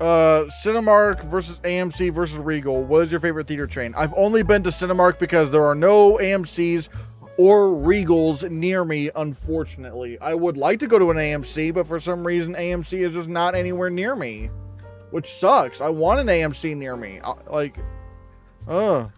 Speaker 1: Cinemark versus AMC versus Regal. What is your favorite theater chain? I've only been to Cinemark because there are no AMCs or Regals near me, unfortunately. I would like to go to an AMC, but for some reason AMC is just not anywhere near me, which sucks. I want an AMC near me. Ugh.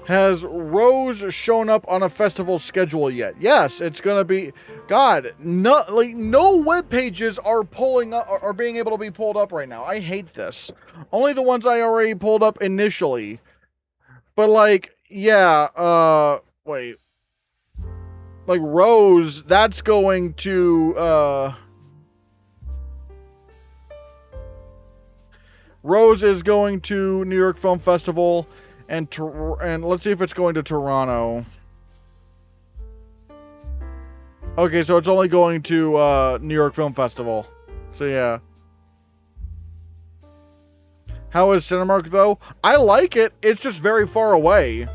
Speaker 1: Has Rose shown up on a festival schedule yet? Yes, it's gonna be. God, no web pages are pulling up, are being able to be pulled up right now. I hate this. Only the ones I already pulled up initially. But wait. Like Rose, that's going to. Rose is going to New York Film Festival. And let's see if it's going to Toronto. Okay, so it's only going to New York Film Festival. So yeah. How is Cinemark though? I like it. It's just very far away.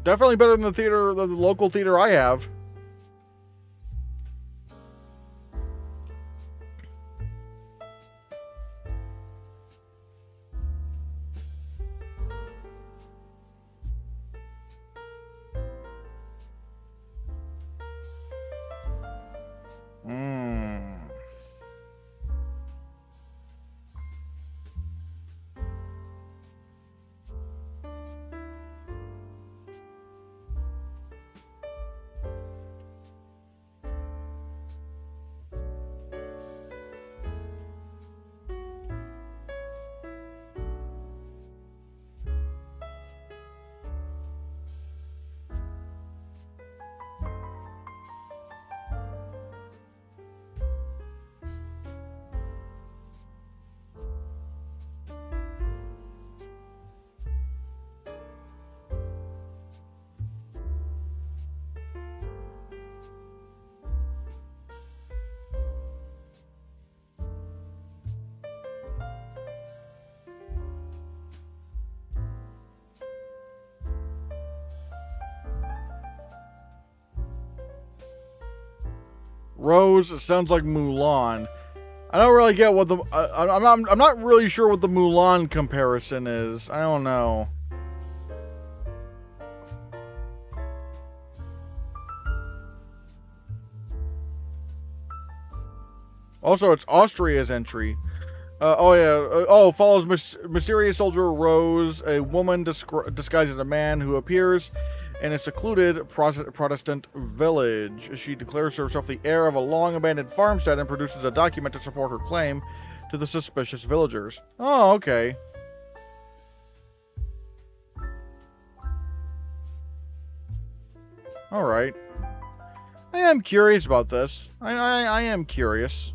Speaker 1: Definitely better than the local theater I have. Rose sounds like Mulan. I don't really get what the I'm not really sure what the Mulan comparison is. I don't know. Also, it's Austria's entry. Follows mysterious soldier Rose, a woman disguised as a man who appears in a secluded Protestant village. She declares herself the heir of a long-abandoned farmstead and produces a document to support her claim to the suspicious villagers. Oh, okay. Alright. I am curious about this. I am curious.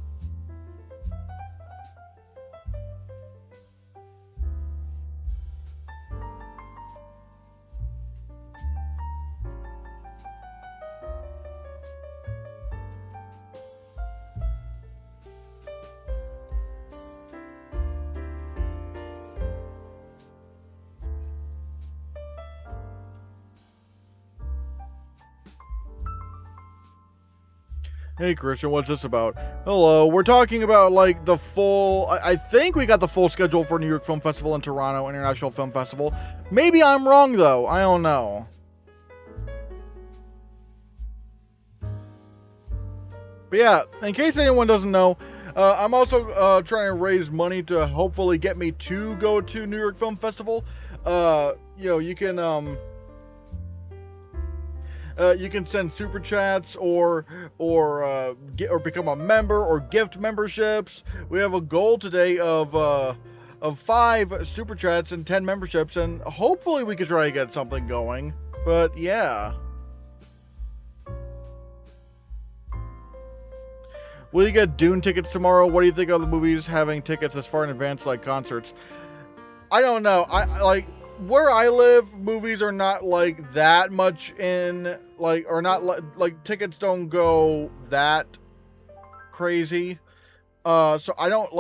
Speaker 1: Hey Christian, what's this about? Hello, we're talking about like the full, I think we got the full schedule for New York Film Festival and Toronto International Film Festival. Maybe I'm wrong though, I don't know. But yeah, in case anyone doesn't know, I'm also trying to raise money to hopefully get me to go to New York Film Festival. You can send super chats or become a member or gift memberships. We have a goal today of 5 super chats and 10 memberships, and hopefully we can try to get something going. But yeah. Will you get Dune tickets tomorrow? What do you think of the movies having tickets this far in advance, like concerts? I don't know. I like where I live. Movies are not like that much in like, or not like tickets don't go that crazy. So I don't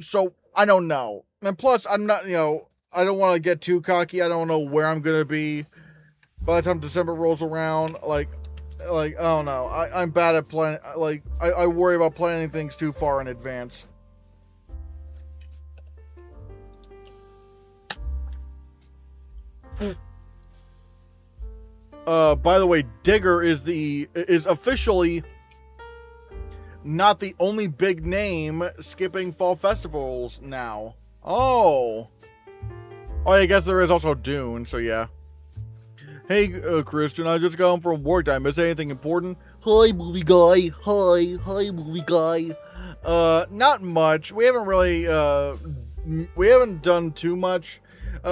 Speaker 1: so I don't know. And plus, I'm not, I don't want to get too cocky. I don't know where I'm gonna be by the time December rolls around. I don't know. I'm bad at planning. I worry about planning things too far in advance. By the way, Digger is officially not the only big name skipping fall festivals now. Oh, I guess there is also Dune. So yeah. Hey, Christian, I just got home from work. Did I miss anything important? Hi, movie guy. Hi, movie guy. Not much. We haven't really, we haven't done too much.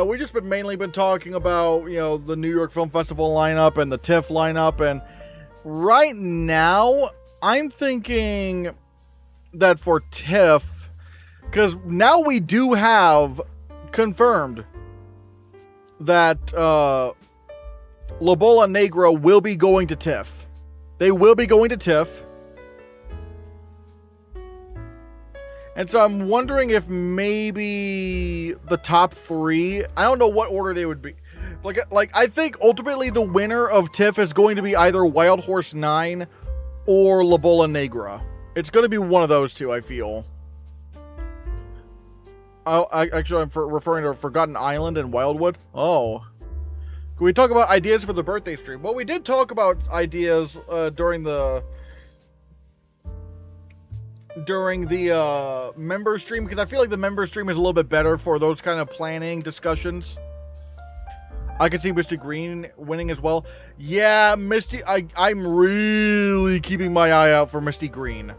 Speaker 1: We just mainly been talking about, the New York Film Festival lineup and the TIFF lineup. And right now, I'm thinking that for TIFF, because now we do have confirmed that, La Bola Negra will be going to TIFF. They will be going to TIFF. And so I'm wondering if maybe the top 3, I don't know what order they would be. Like I think ultimately the winner of TIFF is going to be either Wild Horse 9 or La Bola Negra. It's going to be one of those two, I feel. Actually, I'm referring to Forgotten Island and Wildwood. Oh. Can we talk about ideas for the birthday stream? Well, we did talk about ideas during the member stream, because I feel like the member stream is a little bit better for those kind of planning discussions. I can see Misty Green winning as well. Yeah, Misty, I'm really keeping my eye out for Misty Green.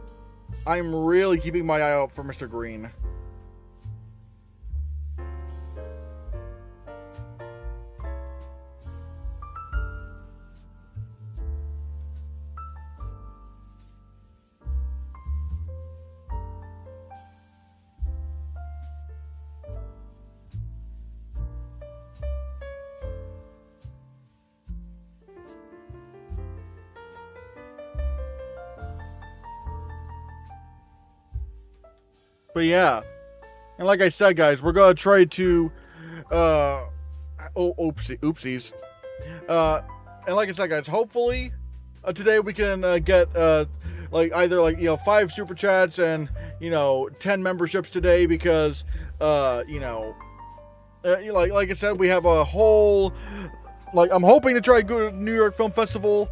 Speaker 1: I'm really keeping my eye out for Mr. Green. But yeah, and like I said, guys, we're gonna try to, oopsies. And like I said, guys, hopefully, today we can get either 5 super chats and 10 memberships today, because like I said, we have a whole, I'm hoping to try to go to New York Film Festival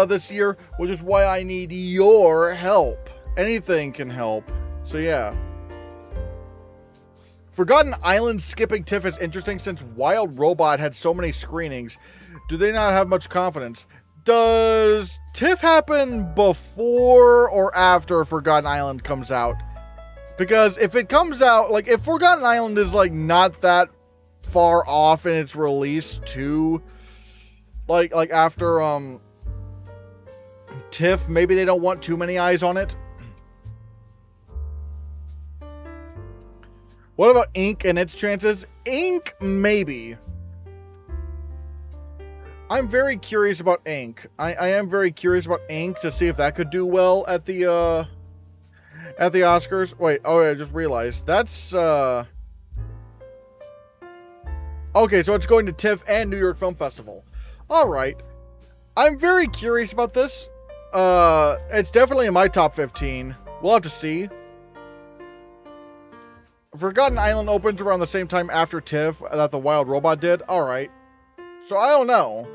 Speaker 1: this year, which is why I need your help. Anything can help. So yeah. Forgotten Island skipping TIFF is interesting since Wild Robot had so many screenings. Do they not have much confidence? Does TIFF happen before or after Forgotten Island comes out? Because if it comes out, if Forgotten Island is not that far off in its release too, after TIFF, maybe they don't want too many eyes on it. What about Ink and its chances? Ink, maybe. I'm very curious about Ink. I am very curious about Ink to see if that could do well at the Oscars. Wait, I just realized. That's, okay, so it's going to TIFF and New York Film Festival. Alright. I'm very curious about this. It's definitely in my top 15. We'll have to see. Forgotten Island opens around the same time after TIFF that the Wild Robot did. Alright. So I don't know.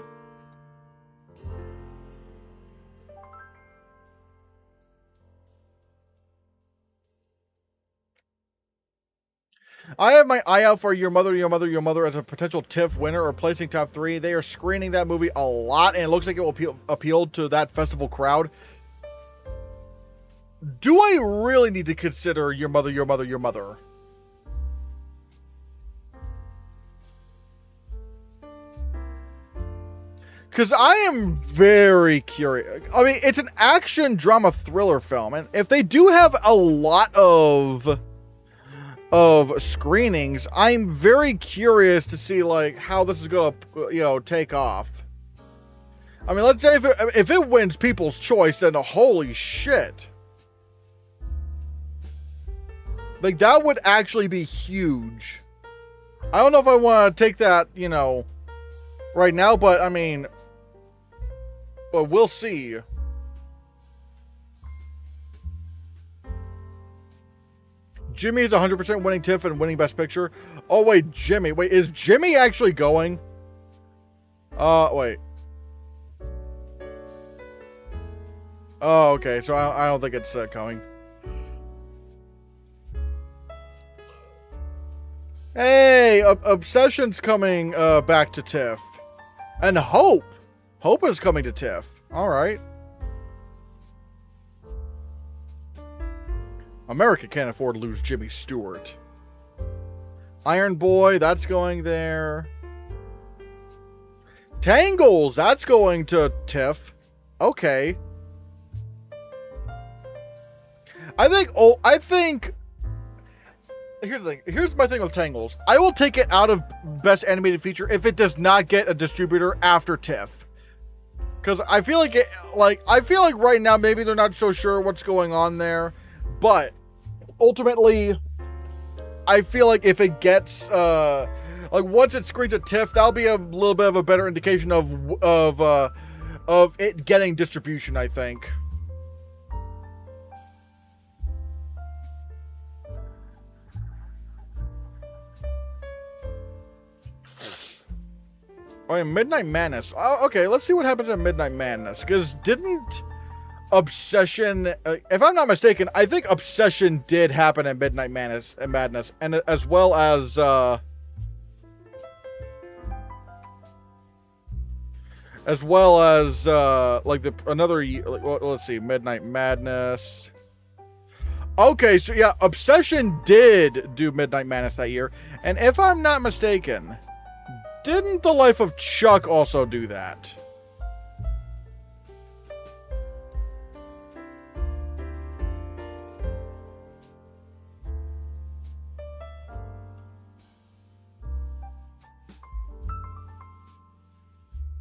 Speaker 1: I have my eye out for Your Mother, Your Mother, Your Mother as a potential TIFF winner or placing top 3. They are screening that movie a lot, and it looks like it will appeal to that festival crowd. Do I really need to consider Your Mother, Your Mother, Your Mother? Because I am very curious. I mean, it's an action drama thriller film, and if they do have a lot of screenings, I'm very curious to see like how this is gonna take off. I mean, let's say if it wins People's Choice, then holy shit, like that would actually be huge. I don't know if I want to take that right now, but I mean, but we'll see. Jimmy is 100% winning TIFF and winning Best Picture. Oh, wait, Jimmy. Wait, is Jimmy actually going? Wait. Oh, okay. So I don't think it's going. Hey, Obsession's coming back to TIFF. And Hope. Hope is coming to TIFF. All right. America can't afford to lose Jimmy Stewart. Iron Boy, that's going there. Tangles, that's going to TIFF. Okay. I think here's the thing. Here's my thing with Tangles. I will take it out of Best Animated Feature if it does not get a distributor after TIFF. Because I feel like right now maybe they're not so sure what's going on there, but ultimately, I feel like if it gets like once it screens at TIFF, that'll be a little bit of a better indication of it getting distribution, I think. Oh yeah, Midnight Madness. Oh, okay, let's see what happens at Midnight Madness. Because didn't Obsession, if I'm not mistaken, I think Obsession did happen at Midnight Madness, and as well as like another, let's see, Midnight Madness. Okay, so yeah, Obsession did do Midnight Madness that year, and if I'm not mistaken, didn't The Life of Chuck also do that?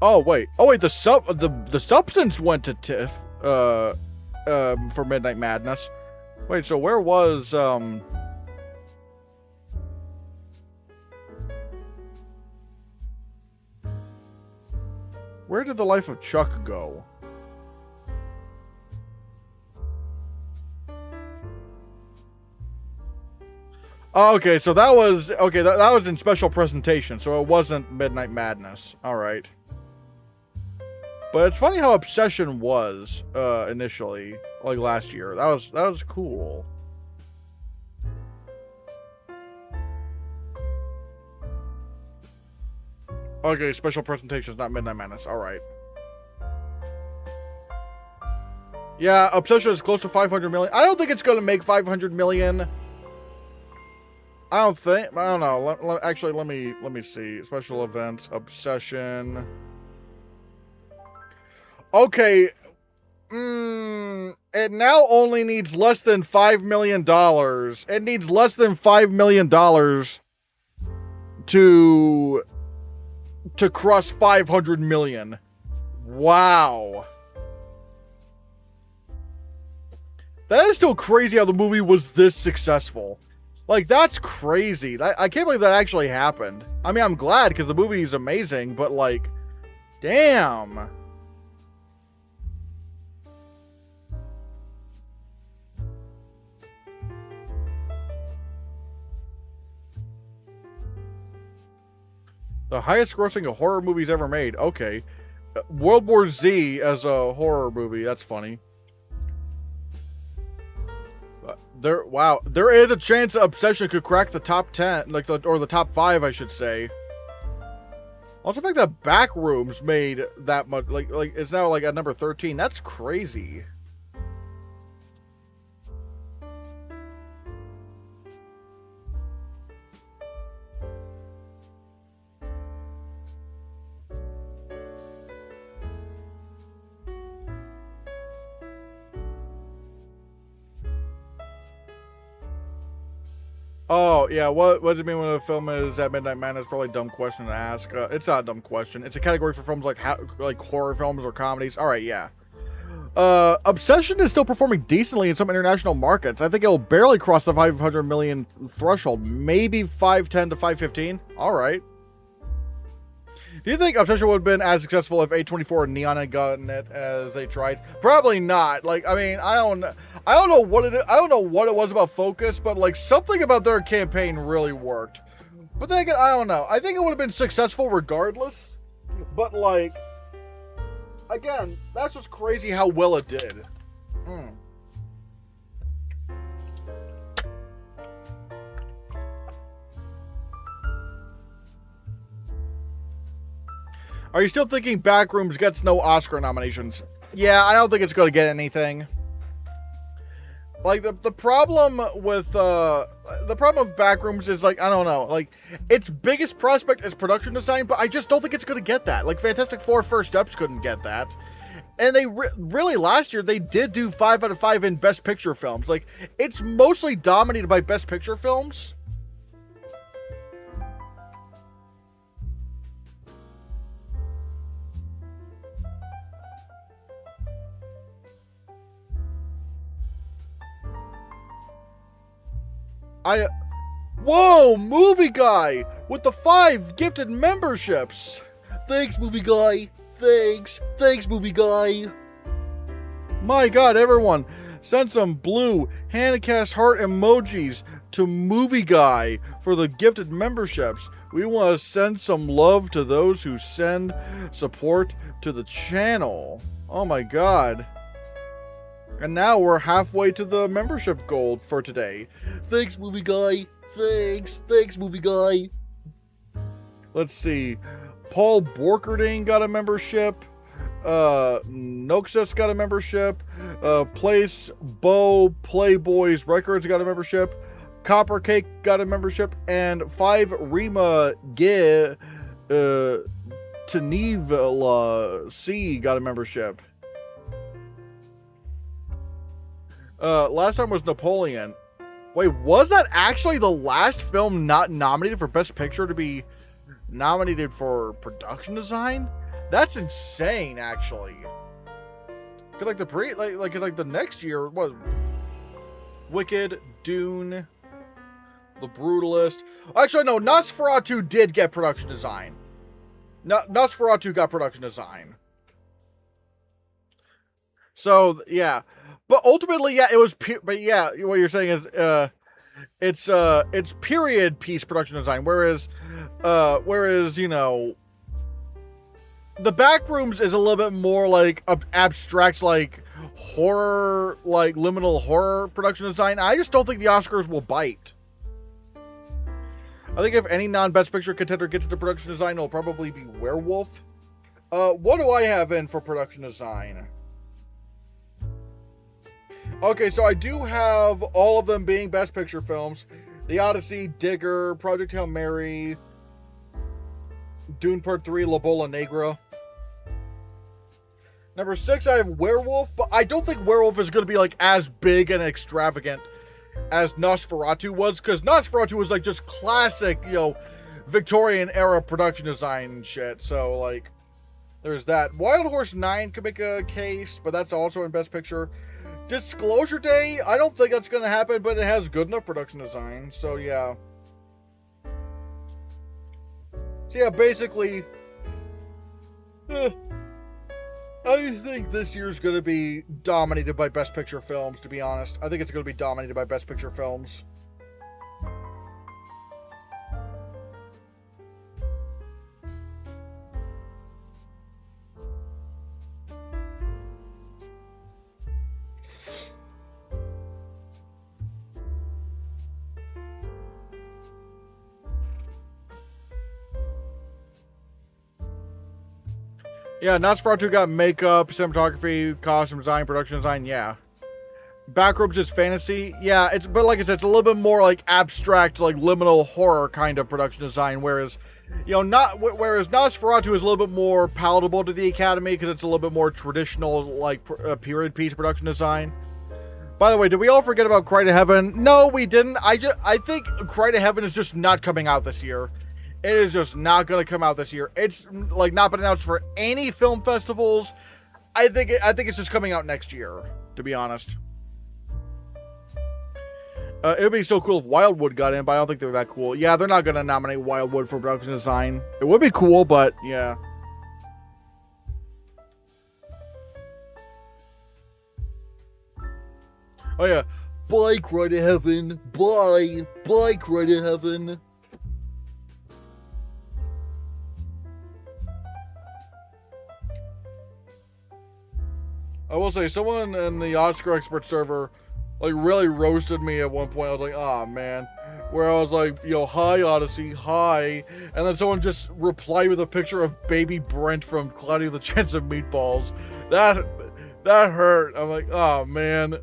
Speaker 1: Oh wait, the Substance went to TIFF for Midnight Madness. Wait, so where was where did The Life of Chuck go? Oh, okay, so that was that was in special presentation, so it wasn't Midnight Madness. All right. But it's funny how Obsession was initially, like last year. That was cool. Okay, special presentations, not Midnight Madness. All right. Yeah, Obsession is close to 500 million. I don't think it's going to make 500 million. I don't know. Actually, let me see. Special events, Obsession. Okay. It now only needs less than $5 million. It needs less than $5 million to cross 500 million. Wow. That is still crazy how the movie was this successful. Like, that's crazy. I can't believe that actually happened. I mean, I'm glad because the movie is amazing, but like, damn. The highest grossing horror movies ever made. Okay. World War Z as a horror movie. That's funny. There is a chance that Obsession could crack the top 10, or the top 5, I should say. Also, I think that Backrooms made that much, like it's now like at number 13. That's crazy. Oh, yeah, what does it mean when a film is at Midnight Madness? Probably a dumb question to ask. It's not a dumb question. It's a category for films like horror films or comedies. All right, yeah. Obsession is still performing decently in some international markets. I think it'll barely cross the 500 million threshold. Maybe 510 to 515. All right. Do you think Obsession would have been as successful if A24 and Neon had gotten it as they tried? Probably not. Like, I mean, I don't know what it is. I don't know what it was about Focus, but like something about their campaign really worked. But then again, I don't know. I think it would have been successful regardless. But like, again, that's just crazy how well it did. Are you still thinking Backrooms gets no Oscar nominations? Yeah, I don't think it's going to get anything. Like the problem with Backrooms is like, I don't know, like its biggest prospect is production design, but I just don't think it's going to get that. Like Fantastic Four: First Steps couldn't get that. And they really last year they did do 5 out of 5 in Best Picture films. Like it's mostly dominated by Best Picture films. Whoa, Movie Guy with the 5 gifted memberships. Thanks, Movie Guy. Thanks, Movie Guy. My God, everyone, send some blue Hannahcast heart emojis to Movie Guy for the gifted memberships. We want to send some love to those who send support to the channel. Oh my God. And now we're halfway to the membership goal for today. Thanks, Movie Guy. Thanks, Movie Guy. Let's see. Paul Borkerding got a membership. Noxus got a membership. Place Bo Playboys Records got a membership. Copper Cake got a membership. And 5 Rima Ge Tenivela C got a membership. Last time was Napoleon. Wait, was that actually the last film not nominated for Best Picture to be nominated for production design? That's insane, actually. Cause like the next year was Wicked, Dune, The Brutalist. Actually, no, Nosferatu did get production design. Nosferatu got production design. So yeah. But ultimately, yeah, it was. But yeah, what you're saying is, it's period piece production design. Whereas you know, the Backrooms is a little bit more like abstract, like horror, like liminal horror production design. I just don't think the Oscars will bite. I think if any non-Best Picture contender gets into production design, it'll probably be Werewolf. What do I have in for production design? Okay, so I do have all of them being Best Picture films. The Odyssey, Digger, Project Hail Mary, Dune Part 3, La Bola Negra. Number 6, I have Werewolf, but I don't think Werewolf is going to be like as big and extravagant as Nosferatu was, because Nosferatu was like just classic, you know, Victorian era production design and shit. So like, there's that. Wild Horse 9 could make a case, but that's also in Best Picture. Disclosure Day, I don't think that's going to happen, but it has good enough production design, so yeah. So yeah, basically, I think this year's going to be dominated by Best Picture films, to be honest. I think it's going to be dominated by Best Picture films. Yeah, Nosferatu got makeup, cinematography, costume design, production design, yeah. Backrooms is fantasy, yeah, but like I said, it's a little bit more like abstract, like liminal horror kind of production design, whereas, you know, whereas Nosferatu is a little bit more palatable to the Academy because it's a little bit more traditional, like period piece production design. By the way, did we all forget about Cry to Heaven? No, we didn't. I think Cry to Heaven is just not coming out this year. It is just not going to come out this year. It's like not been announced for any film festivals. I think it's just coming out next year, to be honest. It would be so cool if Wildwood got in, but I don't think they're that cool. Yeah, they're not going to nominate Wildwood for production design. It would be cool, but yeah. Oh yeah. Bye, Cry to Heaven. Bye. Bye, Cry to Heaven. I will say, someone in the Oscar expert server like really roasted me at one point. I was like, oh man. Where I was like, yo, hi Odyssey, hi. And then someone just replied with a picture of baby Brent from Cloudy the Chance of Meatballs. That hurt. I'm like, oh man.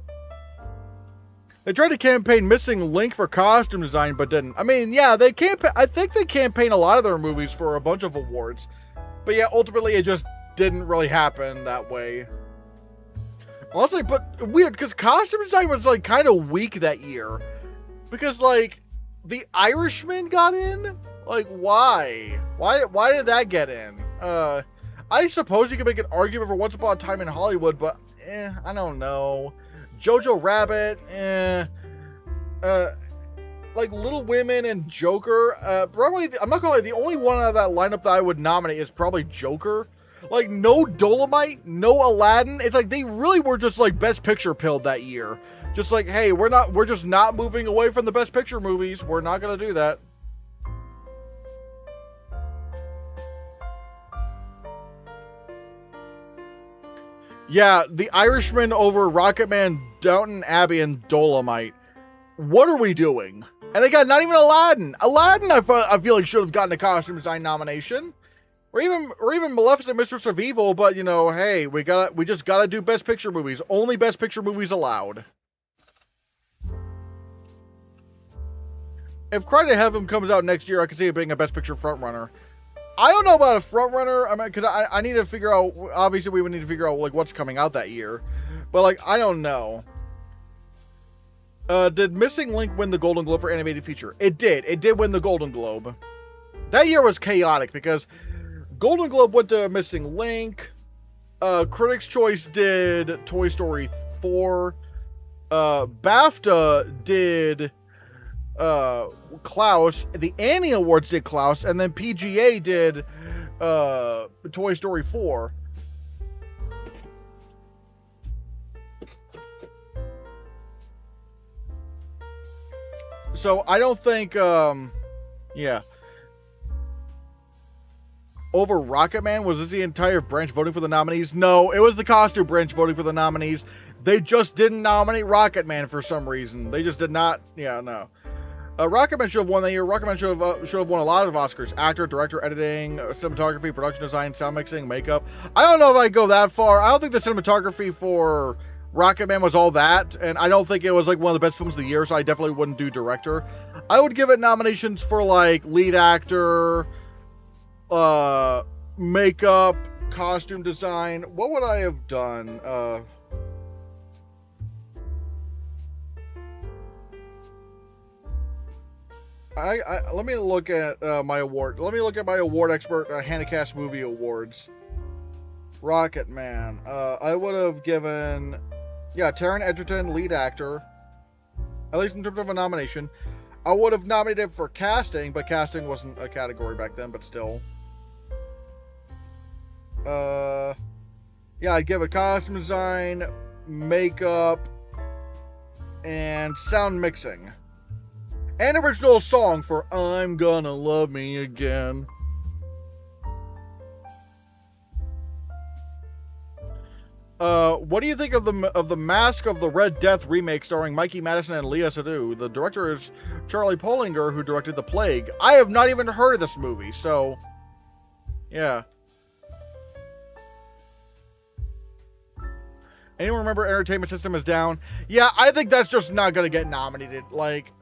Speaker 1: They tried to campaign Missing Link for costume design, but didn't. I mean, yeah, I think they campaign a lot of their movies for a bunch of awards. But yeah, ultimately it just didn't really happen that way. Honestly, but weird, because costume design was like kind of weak that year. Because like, The Irishman got in? Like, why? Why did that get in? I suppose you could make an argument for Once Upon a Time in Hollywood, but I don't know. Jojo Rabbit, like Little Women and Joker. Probably, I'm not gonna lie, the only one out of that lineup that I would nominate is probably Joker. Like, no Dolomite, no Aladdin. It's like they really were just like Best Picture pilled that year. Just like, hey, we're just not moving away from the Best Picture movies. We're not gonna do that. Yeah, The Irishman over Rocketman, Downton Abbey, and Dolomite. What are we doing? And again, not even Aladdin. Aladdin, I feel like should have gotten a costume design nomination, or even Maleficent, Mistress of Evil. But you know, hey, we just gotta do Best Picture movies. Only Best Picture movies allowed. If Cry to Heaven comes out next year, I can see it being a Best Picture frontrunner. I don't know about a frontrunner. I mean, because I need to figure out. Obviously, we would need to figure out like what's coming out that year, but like I don't know. Did Missing Link win the Golden Globe for animated feature? It did. It did win the Golden Globe. That year was chaotic because Golden Globe went to Missing Link. Critics' Choice did Toy Story 4. BAFTA did Klaus. The Annie Awards did Klaus, and then PGA did Toy Story 4. So I don't think yeah. Over Rocketman, was this the entire branch voting for the nominees? No, it was the costume branch voting for the nominees. They just didn't nominate Rocketman for some reason. They just did not. Yeah, no. Rocketman should have won that year. Rocketman should have won a lot of Oscars. Actor, director, editing, cinematography, production design, sound mixing, makeup. I don't know if I'd go that far. I don't think the cinematography for Rocketman was all that, and I don't think it was like one of the best films of the year, so I definitely wouldn't do director. I would give it nominations for like lead actor, makeup, costume design. What would I have done? Let me look at my award. Let me look at my award expert Hannahcast movie awards. Rocketman. I would have given, yeah, Taron Egerton lead actor, at least in terms of a nomination. I would have nominated for casting, but casting wasn't a category back then. But still, yeah, I'd give it costume design, makeup, and sound mixing. And original song for I'm Gonna Love Me Again. What do you think of the Mask of the Red Death remake starring Mikey Madison and Léa Seydoux? The director is Charlie Polinger, who directed The Plague. I have not even heard of this movie, so yeah. Anyone remember Entertainment System is down? Yeah, I think that's just not gonna get nominated. Like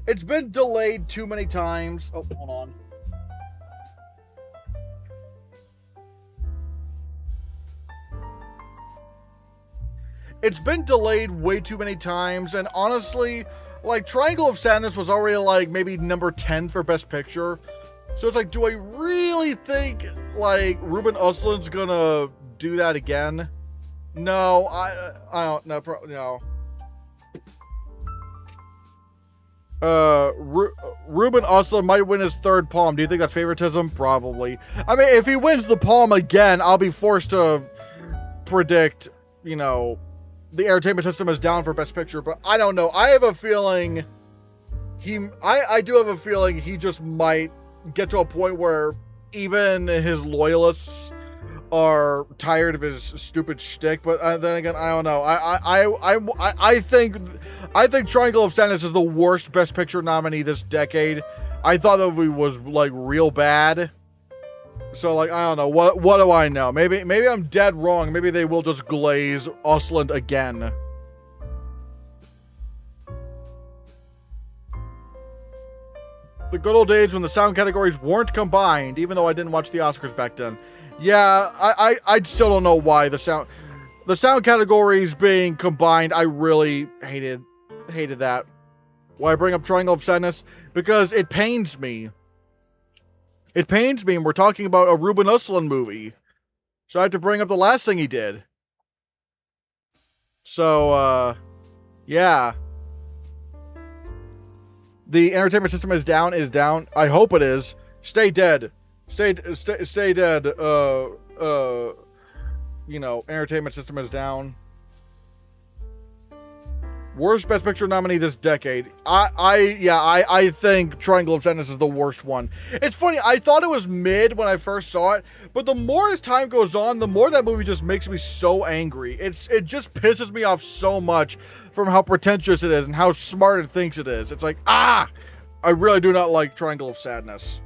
Speaker 1: it's been delayed too many times. Oh, hold on. it's been delayed way too many times, and honestly, like, Triangle of Sadness was already, like, maybe number 10 for Best Picture. So it's like, do I really think, like, Ruben Östlund's gonna do that again? No, I don't, no. Ruben Östlund might win his third Palm. Do you think that's favoritism? Probably. I mean, if he wins the Palm again, I'll be forced to predict, you know, the entertainment system is down for Best Picture, but I don't know. I have a feeling I do have a feeling he just might get to a point where even his loyalists are tired of his stupid shtick. But then again, I don't know. I think Triangle of Sadness is the worst Best Picture nominee this decade. I thought that movie was like real bad. So, like, I don't know. What do I know? Maybe I'm dead wrong. Maybe they will just glaze Östlund again. The good old days when the sound categories weren't combined, even though I didn't watch the Oscars back then. Yeah, I still don't know why the sound categories being combined. I really hated that. Why I bring up Triangle of Sadness? Because it pains me. It pains me, and we're talking about a Ruben Östlund movie. So I have to bring up the last thing he did. So, yeah. The entertainment system is down. I hope it is. Stay dead. Stay dead. You know, entertainment system is down. Worst Best Picture nominee this decade. I think Triangle of Sadness is the worst one. It's funny, I thought it was mid when I first saw it, but the more as time goes on, the more that movie just makes me so angry. It just pisses me off so much from how pretentious it is and how smart it thinks it is. It's like, I really do not like Triangle of Sadness.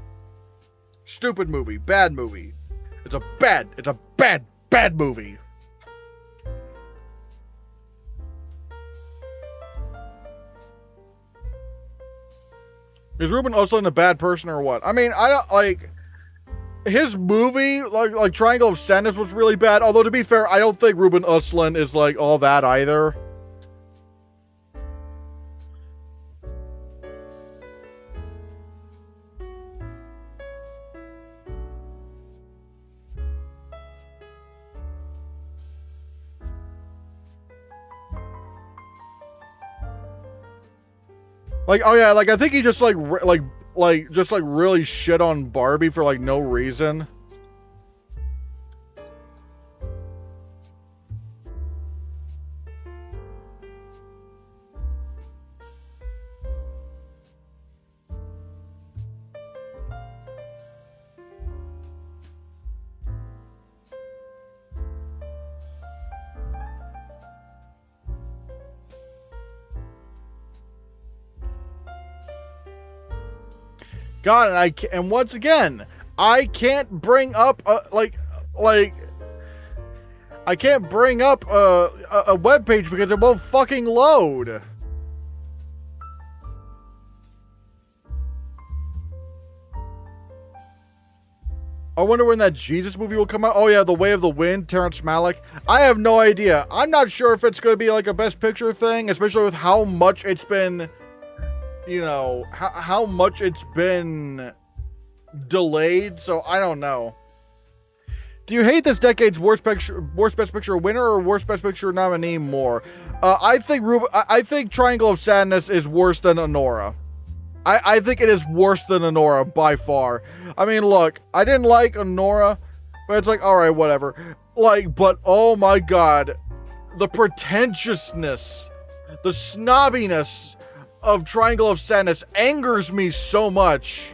Speaker 1: Stupid movie. Bad movie. It's a bad movie. Is Ruben Östlund a bad person or what? I mean, I don't, like, his movie, like Triangle of Sadness was really bad. Although, to be fair, I don't think Ruben Östlund is, like, all that either. Like, oh yeah, like, I think he just, just really shit on Barbie for, like, no reason. God, and once again, I can't bring up I can't bring up a web page because it won't fucking load. I wonder when that Jesus movie will come out. Oh yeah, The Way of the Wind, Terrence Malick. I have no idea. I'm not sure if it's going to be like a Best Picture thing, especially with how much it's been, you know, how much it's been delayed. So I don't know. Do you hate this decade's worst Best Picture winner or worst Best Picture nominee more? I think Triangle of Sadness is worse than Anora. I think it is worse than Anora by far. I mean, look, I didn't like Anora, but it's like, all right, whatever. Like, but oh my God, the pretentiousness, the snobbiness of Triangle of Sadness angers me so much.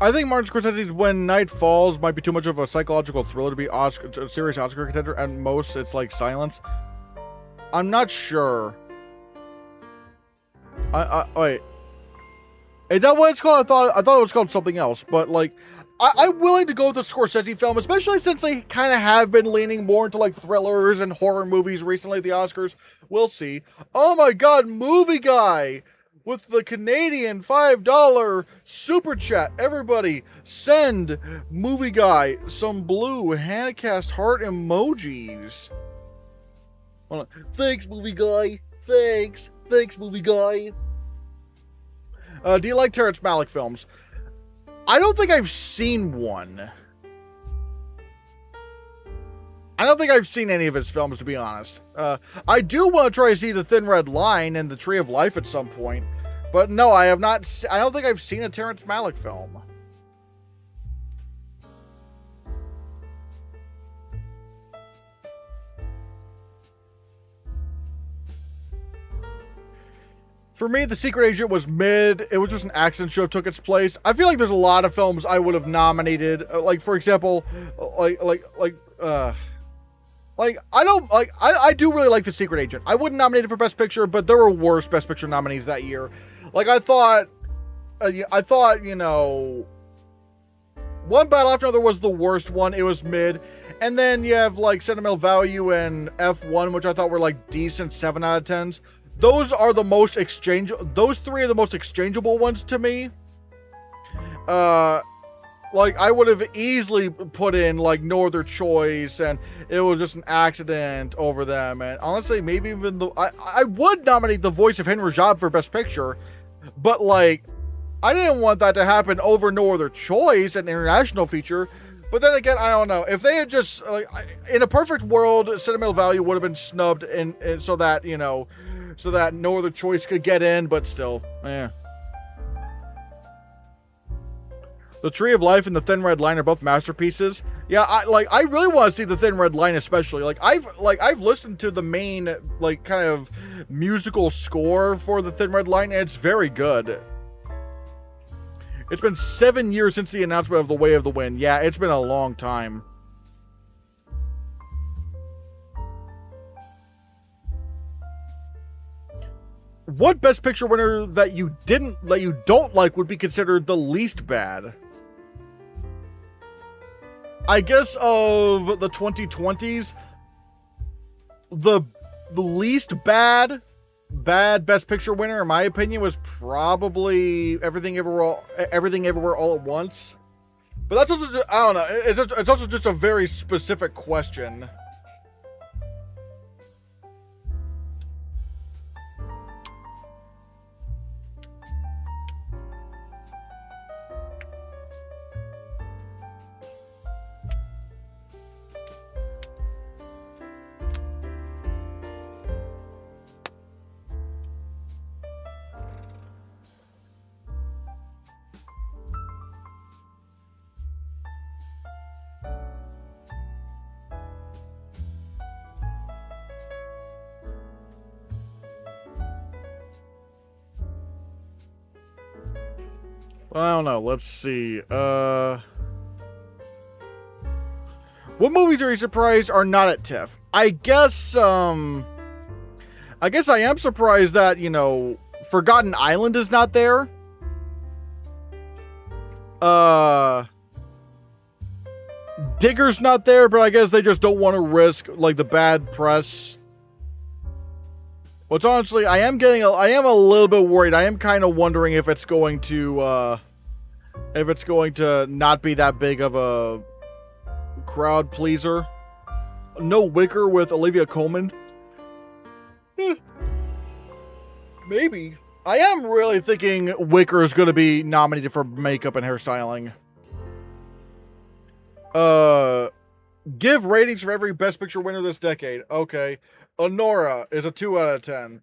Speaker 1: I think Martin Scorsese's When Night Falls might be too much of a psychological thriller to be a serious Oscar contender. At most, it's like Silence. I'm not sure. Wait. Is that what it's called? I thought it was called something else. But like, I'm willing to go with the Scorsese film, especially since they kind of have been leaning more into like thrillers and horror movies recently at the Oscars. We'll see. Oh my God, Movie Guy with the Canadian $5 super chat. Everybody, send Movie Guy some blue Hannahcast heart emojis. Hold on. Thanks, Movie Guy. Thanks, Movie Guy. Do you like Terrence Malick films? I don't think I've seen one. I don't think I've seen any of his films, to be honest. I do want to try to see The Thin Red Line and The Tree of Life at some point. But no, I have not. I don't think I've seen a Terrence Malick film. For me, The Secret Agent was mid. It was just an accident show took its place. I feel like there's a lot of films I would have nominated. Like, for example, I do really like The Secret Agent. I wouldn't nominate it for Best Picture, but there were worse Best Picture nominees that year. Like, I thought, you know, One Battle After Another was the worst one. It was mid. And then you have, like, Sentimental Value and F1, which I thought were, like, decent 7 out of 10s. Those are the most those three are the most exchangeable ones to me. Like, I would have easily put in, like, No Other Choice, and it was just an accident over them. And honestly, maybe even I would nominate The Voice of Henry Rajab for Best Picture, but, like, I didn't want that to happen over No Other Choice, an international feature. But then again, I don't know. If they had just, like, in a perfect world, Sentimental Value would have been snubbed, and so that, you know, so that No Other Choice could get in, but still, eh. The Tree of Life and The Thin Red Line are both masterpieces. Yeah, I really want to see The Thin Red Line, especially. I've listened to the main, like, kind of musical score for The Thin Red Line, and it's very good. It's been 7 years since the announcement of The Way of the Wind. Yeah, it's been a long time. What Best Picture winner that you don't like would be considered the least bad? I guess of the 2020s, the least bad Best Picture winner, in my opinion, was probably Everything Everywhere All at Once. But that's also just, I don't know. It's also just a very specific question. I don't know. Let's see. What movies are you surprised are not at TIFF? I guess I am surprised that, you know, Forgotten Island is not there. Digger's not there, but I guess they just don't want to risk, like, the bad press. Which, honestly, I am a little bit worried. I am kind of wondering if it's going to not be that big of a crowd pleaser. No Wicker with Olivia Colman. Maybe. I am really thinking Wicker is going to be nominated for makeup and hairstyling. Give ratings for every Best Picture winner this decade. Okay. Honora is a 2 out of 10.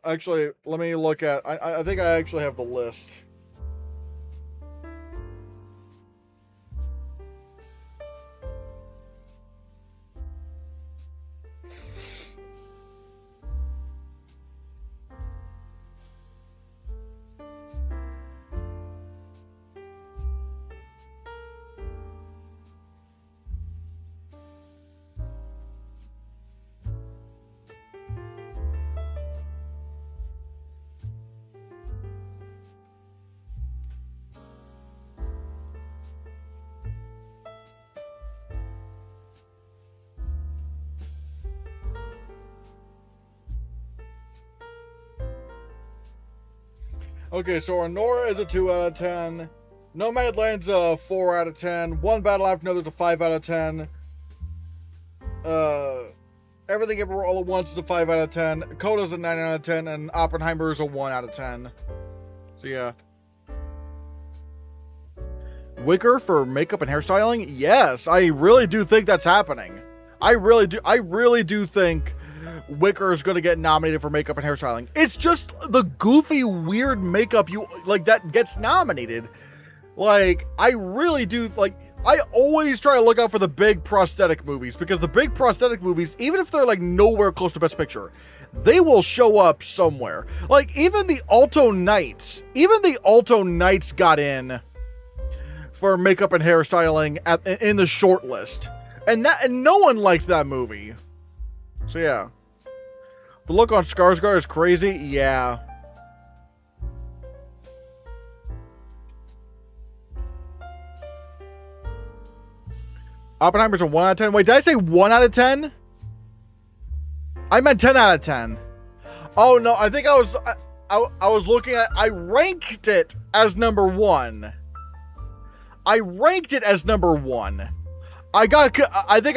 Speaker 1: Actually, let me look at... I think I actually have the list. Okay, so Honora is a 2 out of 10. Nomadland's a 4 out of 10. One Battle After Another's a 5 out of 10. Everything Everywhere All at Once is a 5 out of 10. Coda's a 9 out of 10. And Oppenheimer is a 1 out of 10. So yeah. Wicker for makeup and hairstyling? Yes, I really do think that's happening. I really do think Wicker is going to get nominated for makeup and hairstyling. It's just the goofy, weird makeup that gets nominated. Like, I really do, like, I always try to look out for the big prosthetic movies, because the big prosthetic movies, even if they're, like, nowhere close to Best Picture, they will show up somewhere. Like, even the Alto Knights got in for makeup and hairstyling in the short list. And no one liked that movie. So, yeah. The look on Skarsgård is crazy? Yeah. Oppenheimer's a 1 out of 10. Wait, did I say 1 out of 10? I meant 10 out of 10. Oh, no, I think I was looking at... I ranked it as number 1. I think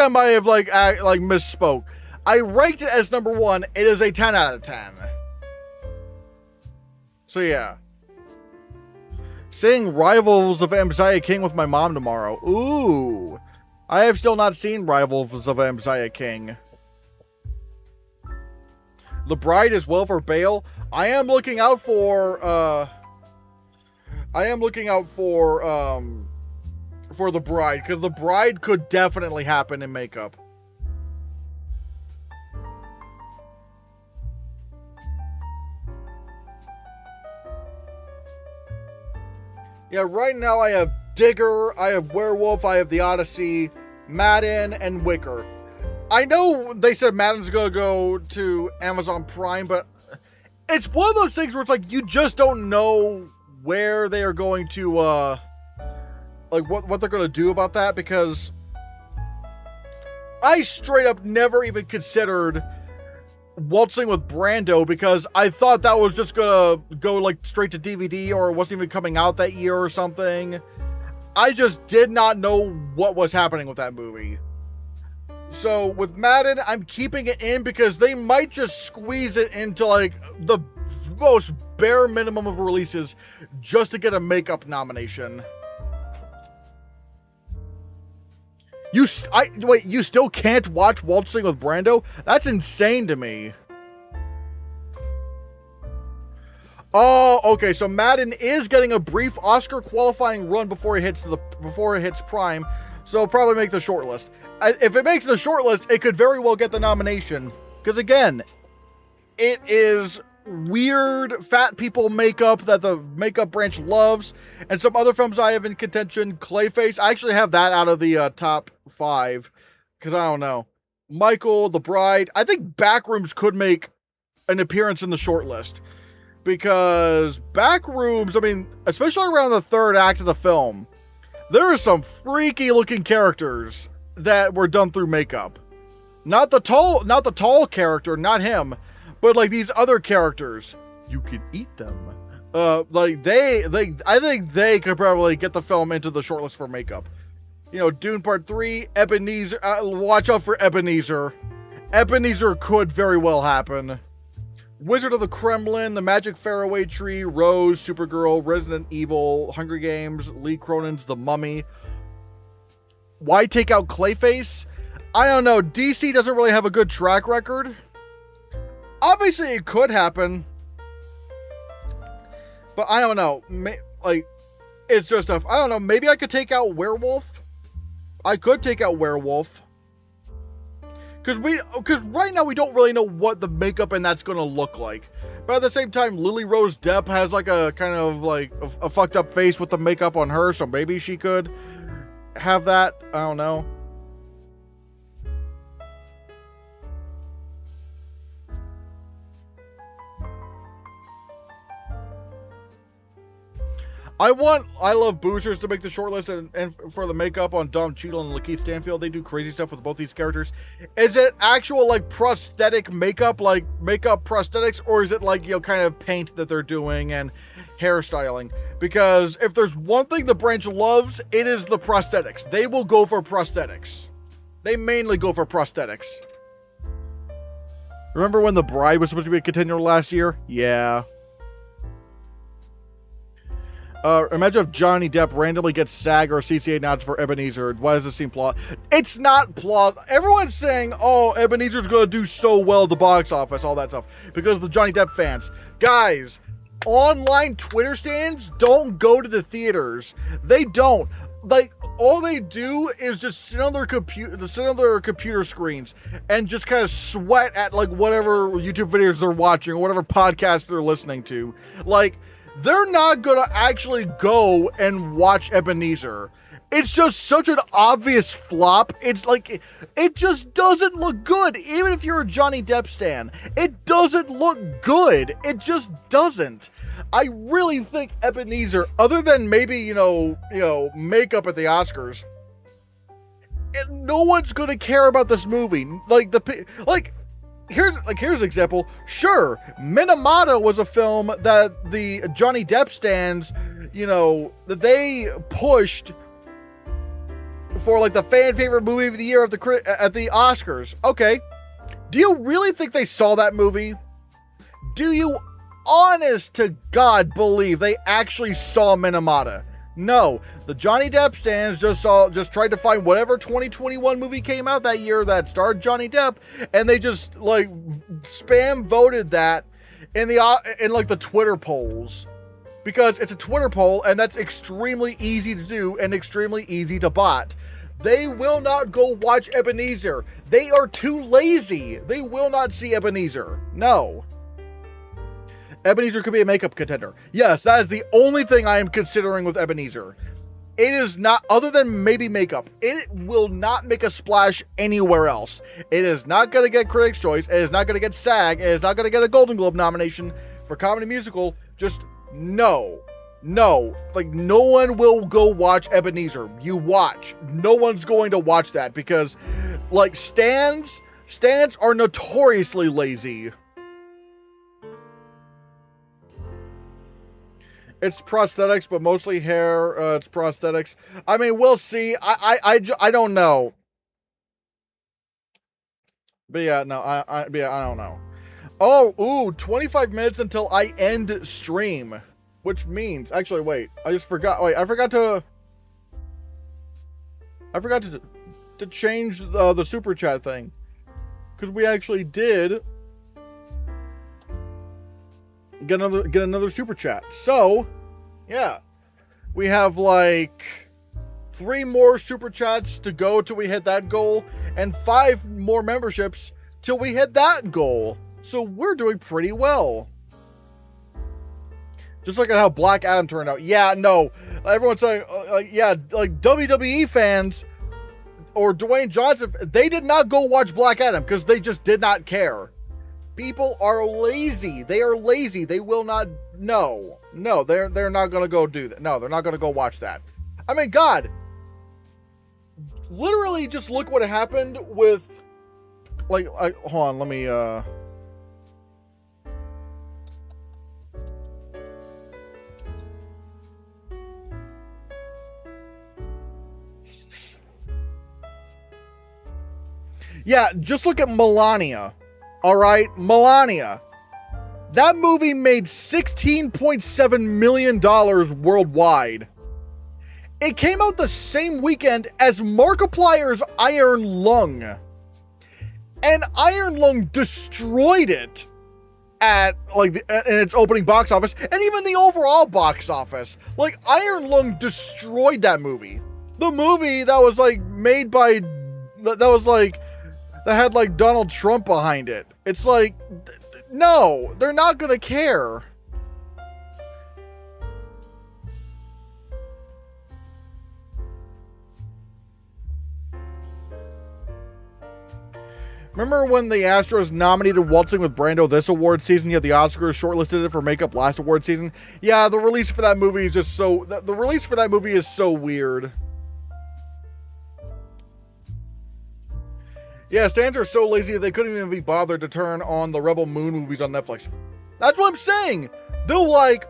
Speaker 1: I might have, like misspoke. I ranked it as number 1. It is a 10 out of 10. So, yeah. Seeing Rivals of Messiah King with my mom tomorrow. Ooh. I have still not seen Rivals of Messiah King. The Bride is well for Bale. I am looking out for The Bride, because The Bride could definitely happen in makeup. Yeah, right now I have Digger, I have Werewolf, I have The Odyssey, Madden, and Wicker. I know they said Madden's gonna go to Amazon Prime, but it's one of those things where it's like, you just don't know where they are going to, like, what they're gonna do about that, because I straight up never even considered Waltzing with Brando, because I thought that was just gonna go, like, straight to DVD, or it wasn't even coming out that year or something. I just did not know what was happening with that movie. So with Madden, I'm keeping it in because they might just squeeze it into, like, the most bare minimum of releases just to get a makeup nomination. Wait, you still can't watch Waltzing with Brando? That's insane to me. Oh, okay, so Madden is getting a brief Oscar qualifying run before it hits Prime, so it'll probably make the shortlist. If it makes the shortlist, it could very well get the nomination, because again, it is weird fat people makeup that the makeup branch loves, and some other films I have in contention. Clayface, I actually have that out of the top 5, because I don't know. Michael, The Bride, I think Backrooms could make an appearance in the shortlist. Because Backrooms, I mean, especially around the third act of the film, there are some freaky looking characters that were done through makeup. Not the tall character, not him, but like these other characters. You can eat them. I think they could probably get the film into the shortlist for makeup. You know, Dune Part 3, Ebenezer, watch out for Ebenezer. Ebenezer could very well happen. Wizard of the Kremlin, The Magic Faraway Tree, Rose, Supergirl, Resident Evil, Hunger Games, Lee Cronin's The Mummy. Why take out Clayface? I don't know. DC doesn't really have a good track record. Obviously, it could happen. But I don't know. It's just stuff. I don't know. Maybe I could take out Werewolf. I could take out Werewolf. Because right now we don't really know what the makeup in that's going to look like. But at the same time, Lily Rose Depp has like a kind of like a fucked up face with the makeup on her. So maybe she could have that. I don't know. I love Boozers to make the shortlist and for the makeup on Dom Cheadle and Lakeith Stanfield. They do crazy stuff with both these characters. Is it actual like prosthetic makeup, like makeup prosthetics, or is it like, you know, kind of paint that they're doing and hairstyling. Because if there's one thing the branch loves, it is the prosthetics. They will go for prosthetics. They mainly go for prosthetics. Remember when The Bride was supposed to be a contender last year? Yeah. Imagine if Johnny Depp randomly gets SAG or CCA nods for Ebenezer. Why does this seem plausible? It's not plausible. Everyone's saying, oh, Ebenezer's going to do so well at the box office, all that stuff, because of the Johnny Depp fans. Guys, online Twitter stands don't go to the theaters. They don't. Like, all they do is just sit on their computer screens and just kind of sweat at, like, whatever YouTube videos they're watching or whatever podcast they're listening to. Like, they're not gonna actually go and watch Ebenezer. It's just such an obvious flop. It's like, it just doesn't look good. Even if you're a Johnny Depp stan, it doesn't look good. It just doesn't. I really think Ebenezer, other than maybe, you know, makeup at the Oscars, no one's gonna care about this movie. Here's an example. Sure, Minamata was a film that the Johnny Depp stans, you know, that they pushed for like the fan favorite movie of the year at the Oscars. Okay, do you really think they saw that movie? Do you, honest to God, believe they actually saw Minamata? No, the Johnny Depp stans just tried to find whatever 2021 movie came out that year that starred Johnny Depp, and they just like spam voted that in like the Twitter polls, because it's a Twitter poll and that's extremely easy to do and extremely easy to bot. They will not go watch Ebenezer. They are too lazy. They will not see Ebenezer. No. Ebenezer could be a makeup contender. Yes, that is the only thing I am considering with Ebenezer. It is not, other than maybe makeup, it will not make a splash anywhere else. It is not going to get Critics' Choice. It is not going to get SAG. It is not going to get a Golden Globe nomination for Comedy Musical. Just no. No. Like, no one will go watch Ebenezer. You watch. No one's going to watch that because, like, stans are notoriously lazy. It's prosthetics, but mostly hair. It's prosthetics. I mean, we'll see. I don't know. But yeah, no, I don't know. Oh, 25 minutes until I end stream, which means, actually, wait, I forgot to change the super chat thing, because we actually did get another super chat. So, yeah, we have like 3 more super chats to go till we hit that goal, and 5 more memberships till we hit that goal. So we're doing pretty well. Just look at how Black Adam turned out. Yeah, no, everyone's saying, yeah, like WWE fans or Dwayne Johnson, they did not go watch Black Adam because they just did not care. People are lazy. They are lazy. They will not. No, they're not gonna go do that. No, they're not gonna go watch that. I mean, God, literally, just look what happened with, like hold on, let me. Yeah, just look at Melania. All right, Melania. That movie made $16.7 million worldwide. It came out the same weekend as Markiplier's Iron Lung. And Iron Lung destroyed it at in its opening box office and even the overall box office. Like, Iron Lung destroyed that movie. The movie that was like made by, that had like Donald Trump behind it. It's like, no, they're not gonna care. Remember when the Astros nominated Waltzing with Brando this award season, yet the Oscars shortlisted it for makeup last award season? Yeah, the release for that movie is just so, the release for that movie is so weird. Yeah, stans are so lazy that they couldn't even be bothered to turn on the Rebel Moon movies on Netflix. That's what I'm saying. They'll like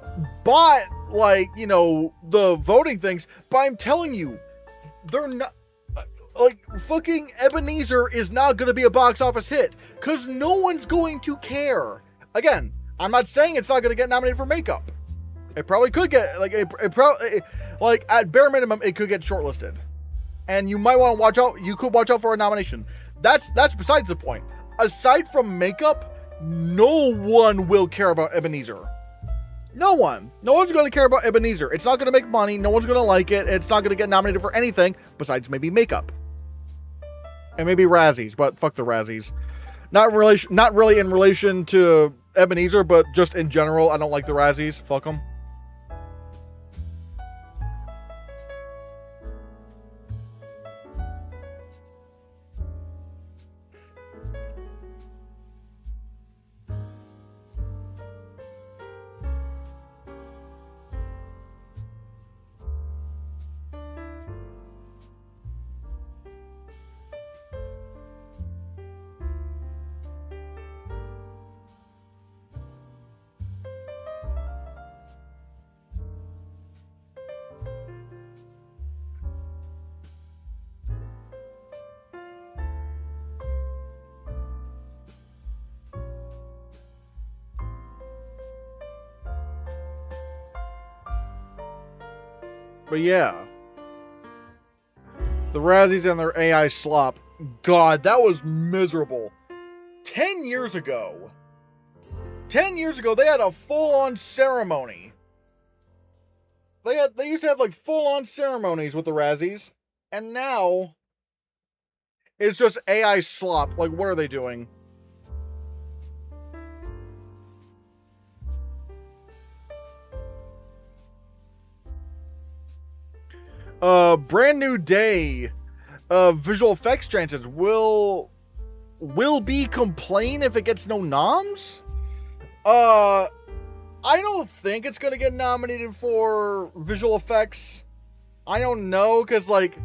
Speaker 1: bot like, you know, the voting things, but I'm telling you, they're not like fucking Ebenezer is not going to be a box office hit because no one's going to care. Again, I'm not saying it's not going to get nominated for makeup. It probably could get like it probably like at bare minimum it could get shortlisted, and you might want to watch out. You could watch out for a nomination. That's besides the point. Aside from makeup, no one will care about Ebenezer. No one's going to care about Ebenezer. It's not going to make money. No one's going to like it. It's not going to get nominated for anything besides maybe makeup. And maybe Razzies, but fuck the Razzies. Not really in relation to Ebenezer, but just in general, I don't like the Razzies. Fuck them. But yeah, the Razzies and their AI slop. God, that was miserable. 10 years ago, they had a full-on ceremony. They used to have like full-on ceremonies with the Razzies, and now it's just AI slop. Like, what are they doing? Brand New Day, visual effects chances will be complain if it gets no noms. I don't think it's gonna get nominated for visual effects. I don't know, cause like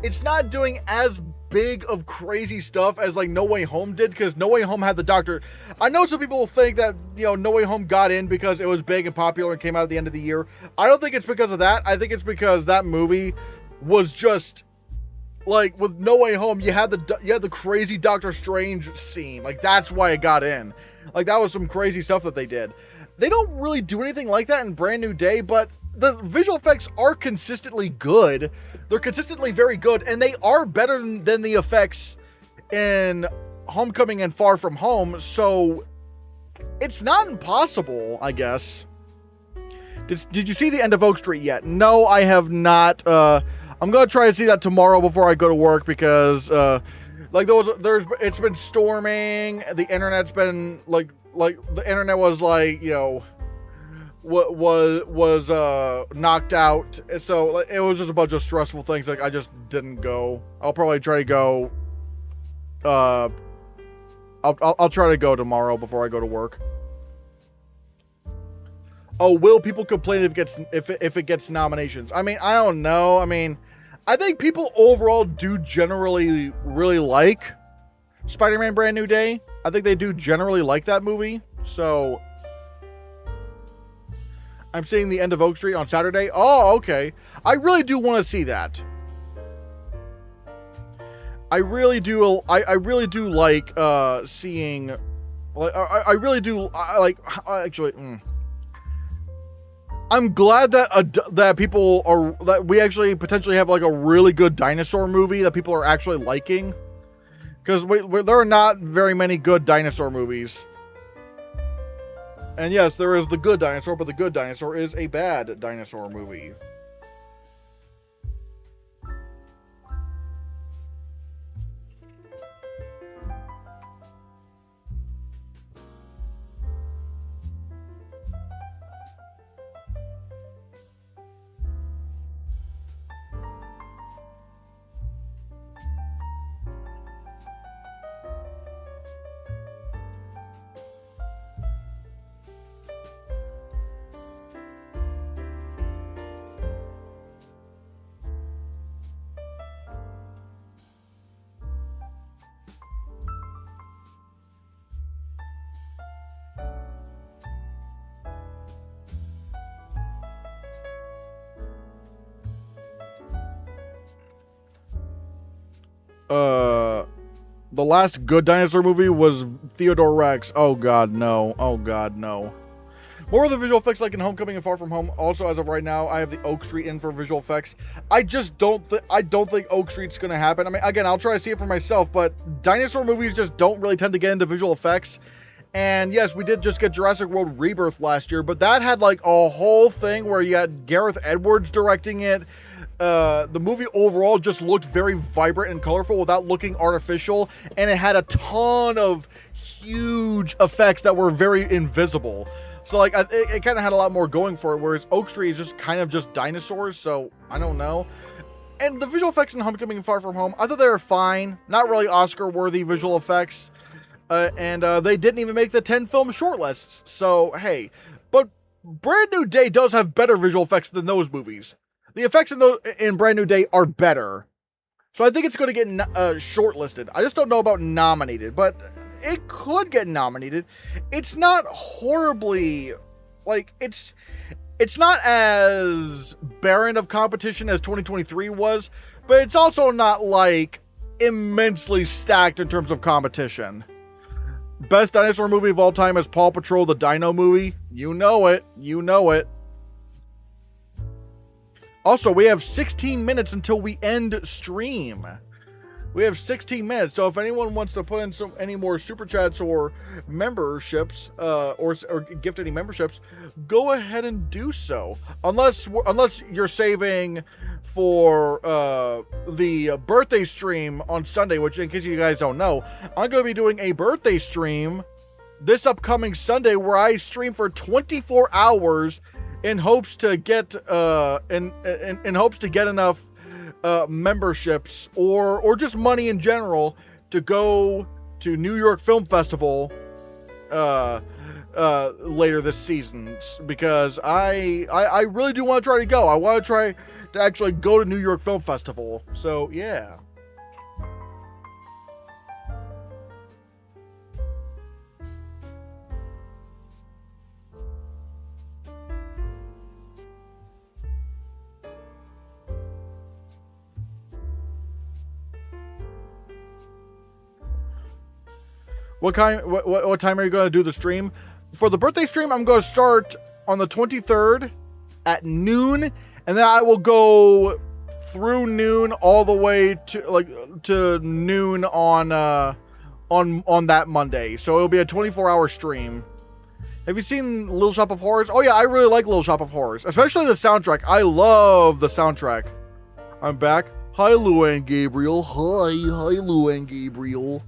Speaker 1: it's not doing as big of crazy stuff as like No Way Home did, because No Way Home had the Doctor. I know some people think that, you know, No Way Home got in because it was big and popular and came out at the end of the year. I don't think it's because of that. I think it's because that movie was just like, with No Way Home, you had the crazy Doctor Strange scene. Like, that's why it got in. Like, that was some crazy stuff that they did. They don't really do anything like that in Brand New Day, but the visual effects are consistently good. They're consistently very good, and they are better than the effects in Homecoming and Far From Home, so it's not impossible, I guess. Did you see the end of Oak Street yet? No, I have not. I'm gonna try to see that tomorrow before I go to work, because it's been storming. The internet's been like the internet was like, you know, what was knocked out, so it was just a bunch of stressful things. Like, I just didn't go. I'll probably try to go. I'll try to go tomorrow before I go to work. Oh, will people complain if it gets nominations? I mean, I don't know. I mean, I think people overall do generally really like Spider-Man Brand New Day. I think they do generally like that movie. So I'm seeing the end of Oak Street on Saturday. Oh, okay. I really do want to see that. I really do. I really do like seeing. Like, I really do. Actually. I'm glad that people are, that we actually potentially have like a really good dinosaur movie that people are actually liking, because there are not very many good dinosaur movies. And yes, there is The Good Dinosaur, but The Good Dinosaur is a bad dinosaur movie. The last good dinosaur movie was Theodore Rex. Oh god, no. Oh god, no. More of the visual effects like in Homecoming and Far From Home. Also, as of right now, I have the Oak Street in for visual effects. I just don't think Oak Street's gonna happen. I mean, again, I'll try to see it for myself, but dinosaur movies just don't really tend to get into visual effects. And yes, we did just get Jurassic World Rebirth last year, but that had like a whole thing where you had Gareth Edwards directing it. The movie overall just looked very vibrant and colorful without looking artificial, and it had a ton of huge effects that were very invisible. So like it kind of had a lot more going for it, whereas Oak Street is just kind of just dinosaurs, so I don't know. And the visual effects in Homecoming and Far From Home, I thought they were fine. Not really Oscar-worthy visual effects. And they didn't even make the 10 film shortlists. So, hey. But Brand New Day does have better visual effects than those movies. The effects in Brand New Day are better. So I think it's going to get shortlisted. I just don't know about nominated, but it could get nominated. It's not horribly, like, it's not as barren of competition as 2023 was, but it's also not, like, immensely stacked in terms of competition. Best dinosaur movie of all time is Paw Patrol, the Dino movie. You know it. You know it. Also, we have 16 minutes until we end stream. We have 16 minutes, so if anyone wants to put in any more super chats or memberships, or gift any memberships, go ahead and do so. Unless you're saving for the birthday stream on Sunday, which, in case you guys don't know, I'm going to be doing a birthday stream this upcoming Sunday where I stream for 24 hours in hopes to get enough memberships or just money in general to go to New York Film Festival later this season, because I really do want to try to go. I want to try to actually go to New York Film Festival. So yeah. What time are you going to do the stream? For the birthday stream, I'm going to start on the 23rd at noon, and then I will go through noon all the way to noon on that Monday. So it'll be a 24-hour stream. Have you seen Little Shop of Horrors? Oh yeah, I really like Little Shop of Horrors, especially the soundtrack. I love the soundtrack. I'm back. Hi, Luann Gabriel. Hi, Luann Gabriel.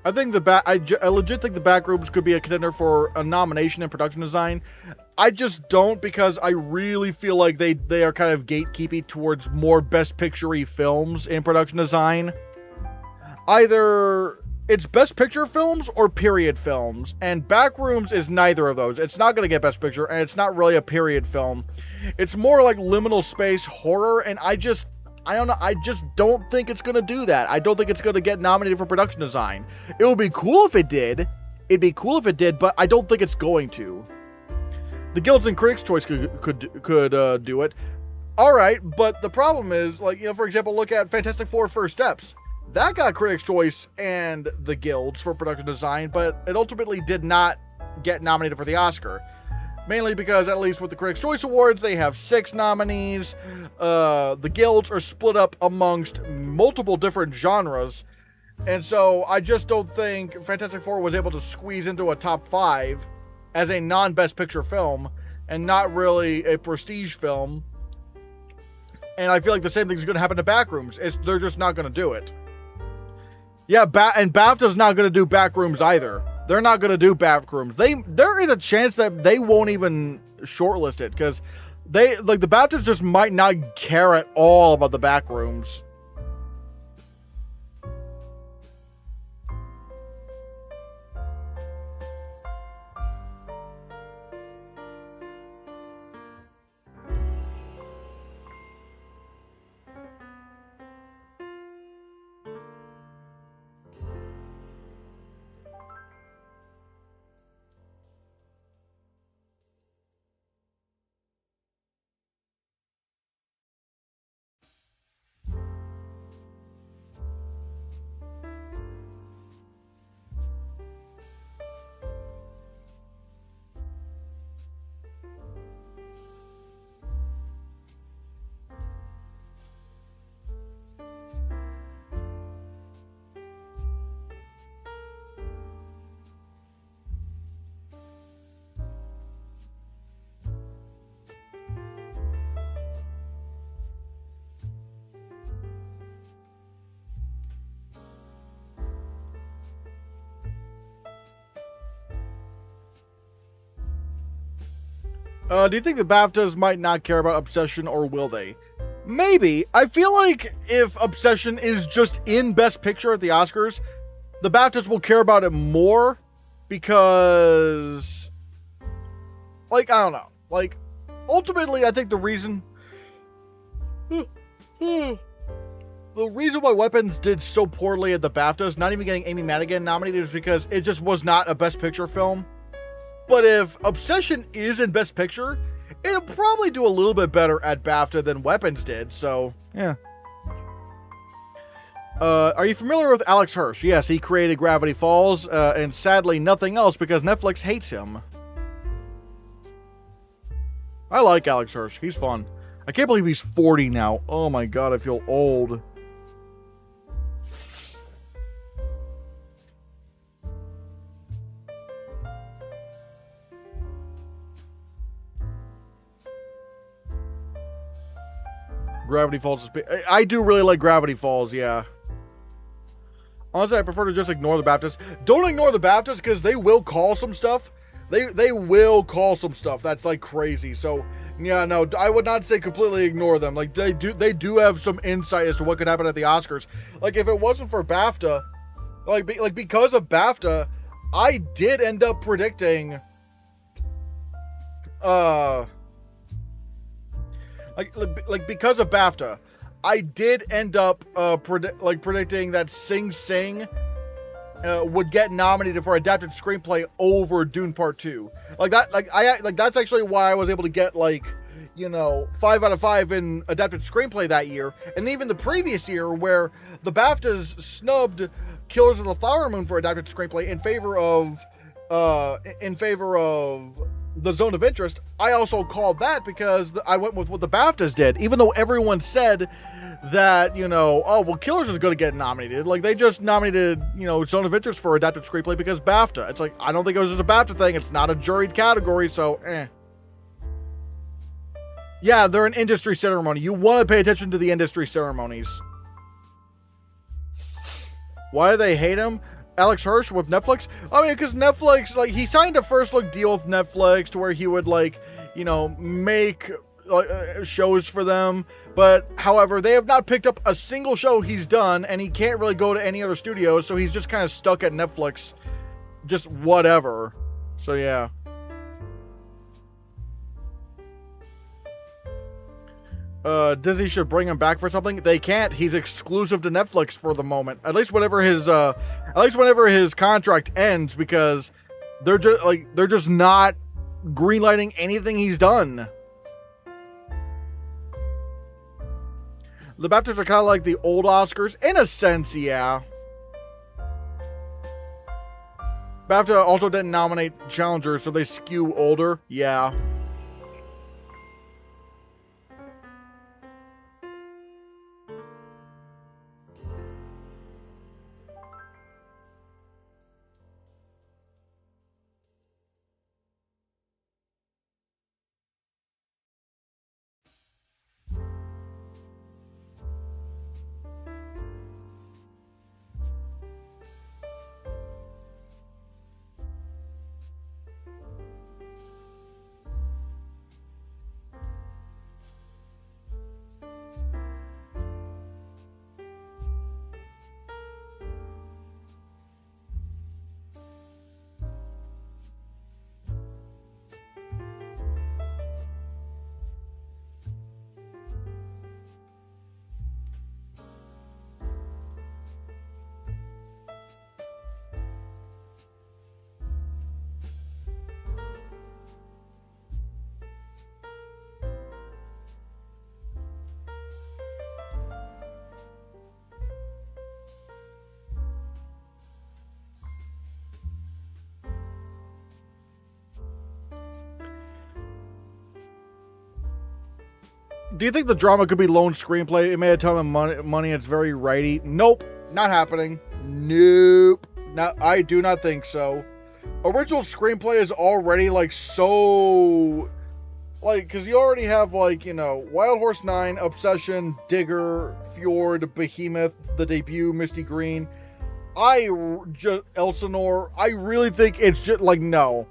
Speaker 1: I think I legit think the Backrooms could be a contender for a nomination in production design. I just don't, because I really feel like they are kind of gatekeeping towards more best picture-y films in production design. Either it's best picture films or period films, and Backrooms is neither of those. It's not going to get best picture, and it's not really a period film. It's more like liminal space horror, and I don't know. I just don't think it's going to do that. I don't think it's going to get nominated for production design. It would be cool if it did. It'd be cool if it did, but I don't think it's going to. The Guilds and Critics' Choice could do it. All right, but the problem is, like, you know, for example, look at Fantastic Four: First Steps. That got Critics' Choice and the Guilds for production design, but it ultimately did not get nominated for the Oscar. Mainly because, at least with the Critics' Choice Awards, they have 6 nominees. The Guilds are split up amongst multiple different genres. And so I just don't think Fantastic Four was able to squeeze into a top 5 as a non-Best Picture film and not really a prestige film. And I feel like the same thing's going to happen to Backrooms. They're just not going to do it. Yeah, and BAFTA's not going to do Backrooms either. They're not going to do Backrooms. There is a chance that they won't even shortlist it, because the BAFTAs just might not care at all about the Backrooms. Do you think the BAFTAs might not care about Obsession, or will they? Maybe. I feel like if Obsession is just in Best Picture at the Oscars, the BAFTAs will care about it more because, like, I don't know. Like, ultimately, I think the reason why Weapons did so poorly at the BAFTAs, not even getting Amy Madigan nominated, is because it just was not a Best Picture film. But if Obsession is in Best Picture, it'll probably do a little bit better at BAFTA than Weapons did, so, yeah. Are you familiar with Alex Hirsch? Yes, he created Gravity Falls, and sadly nothing else because Netflix hates him. I like Alex Hirsch. He's fun. I can't believe he's 40 now. Oh my god, I feel old. Gravity Falls is I do really like Gravity Falls, yeah. Honestly, I prefer to just ignore the BAFTAs. Don't ignore the BAFTAs because they will call some stuff. They will call some stuff that's like crazy. So yeah, no, I would not say completely ignore them. Like they do have some insight as to what could happen at the Oscars. Like if it wasn't for BAFTA, like because of BAFTA, I did end up predicting because of BAFTA, I did end up predicting that Sing Sing would get nominated for adapted screenplay over Dune Part 2. That's actually why I was able to get 5 out of 5 in adapted screenplay that year, and even the previous year where the BAFTAs snubbed Killers of the Flower Moon for adapted screenplay in favor of The Zone of Interest. I also called that because I went with what the BAFTAs did, even though everyone said that, Killers is going to get nominated. Like, they just nominated, Zone of Interest for adapted screenplay because BAFTA. It's like, I don't think it was just a BAFTA thing. It's not a juried category, so, Yeah, they're an industry ceremony. You want to pay attention to the industry ceremonies. Why do they hate him? Alex Hirsch with Netflix? I mean, because Netflix, he signed a first look deal with Netflix to where he would, make shows for them. But, however, they have not picked up a single show he's done, and he can't really go to any other studios, so he's just kind of stuck at Netflix. Just whatever. So, yeah. Disney should bring him back for something. They can't. He's exclusive to Netflix for the moment. At least whenever his contract ends, because they're just not greenlighting anything he's done. The BAFTAs are kind of like the old Oscars in a sense, yeah. BAFTA also didn't nominate challengers, so they skew older, yeah. Do you think the drama could be lone screenplay? It made a ton of money. It's very righty. Nope. Not happening. Nope. I do not think so. Original screenplay is already so... because you already have Wild Horse 9, Obsession, Digger, Fjord, Behemoth, the debut, Misty Green. Elsinore. I really think it's just no.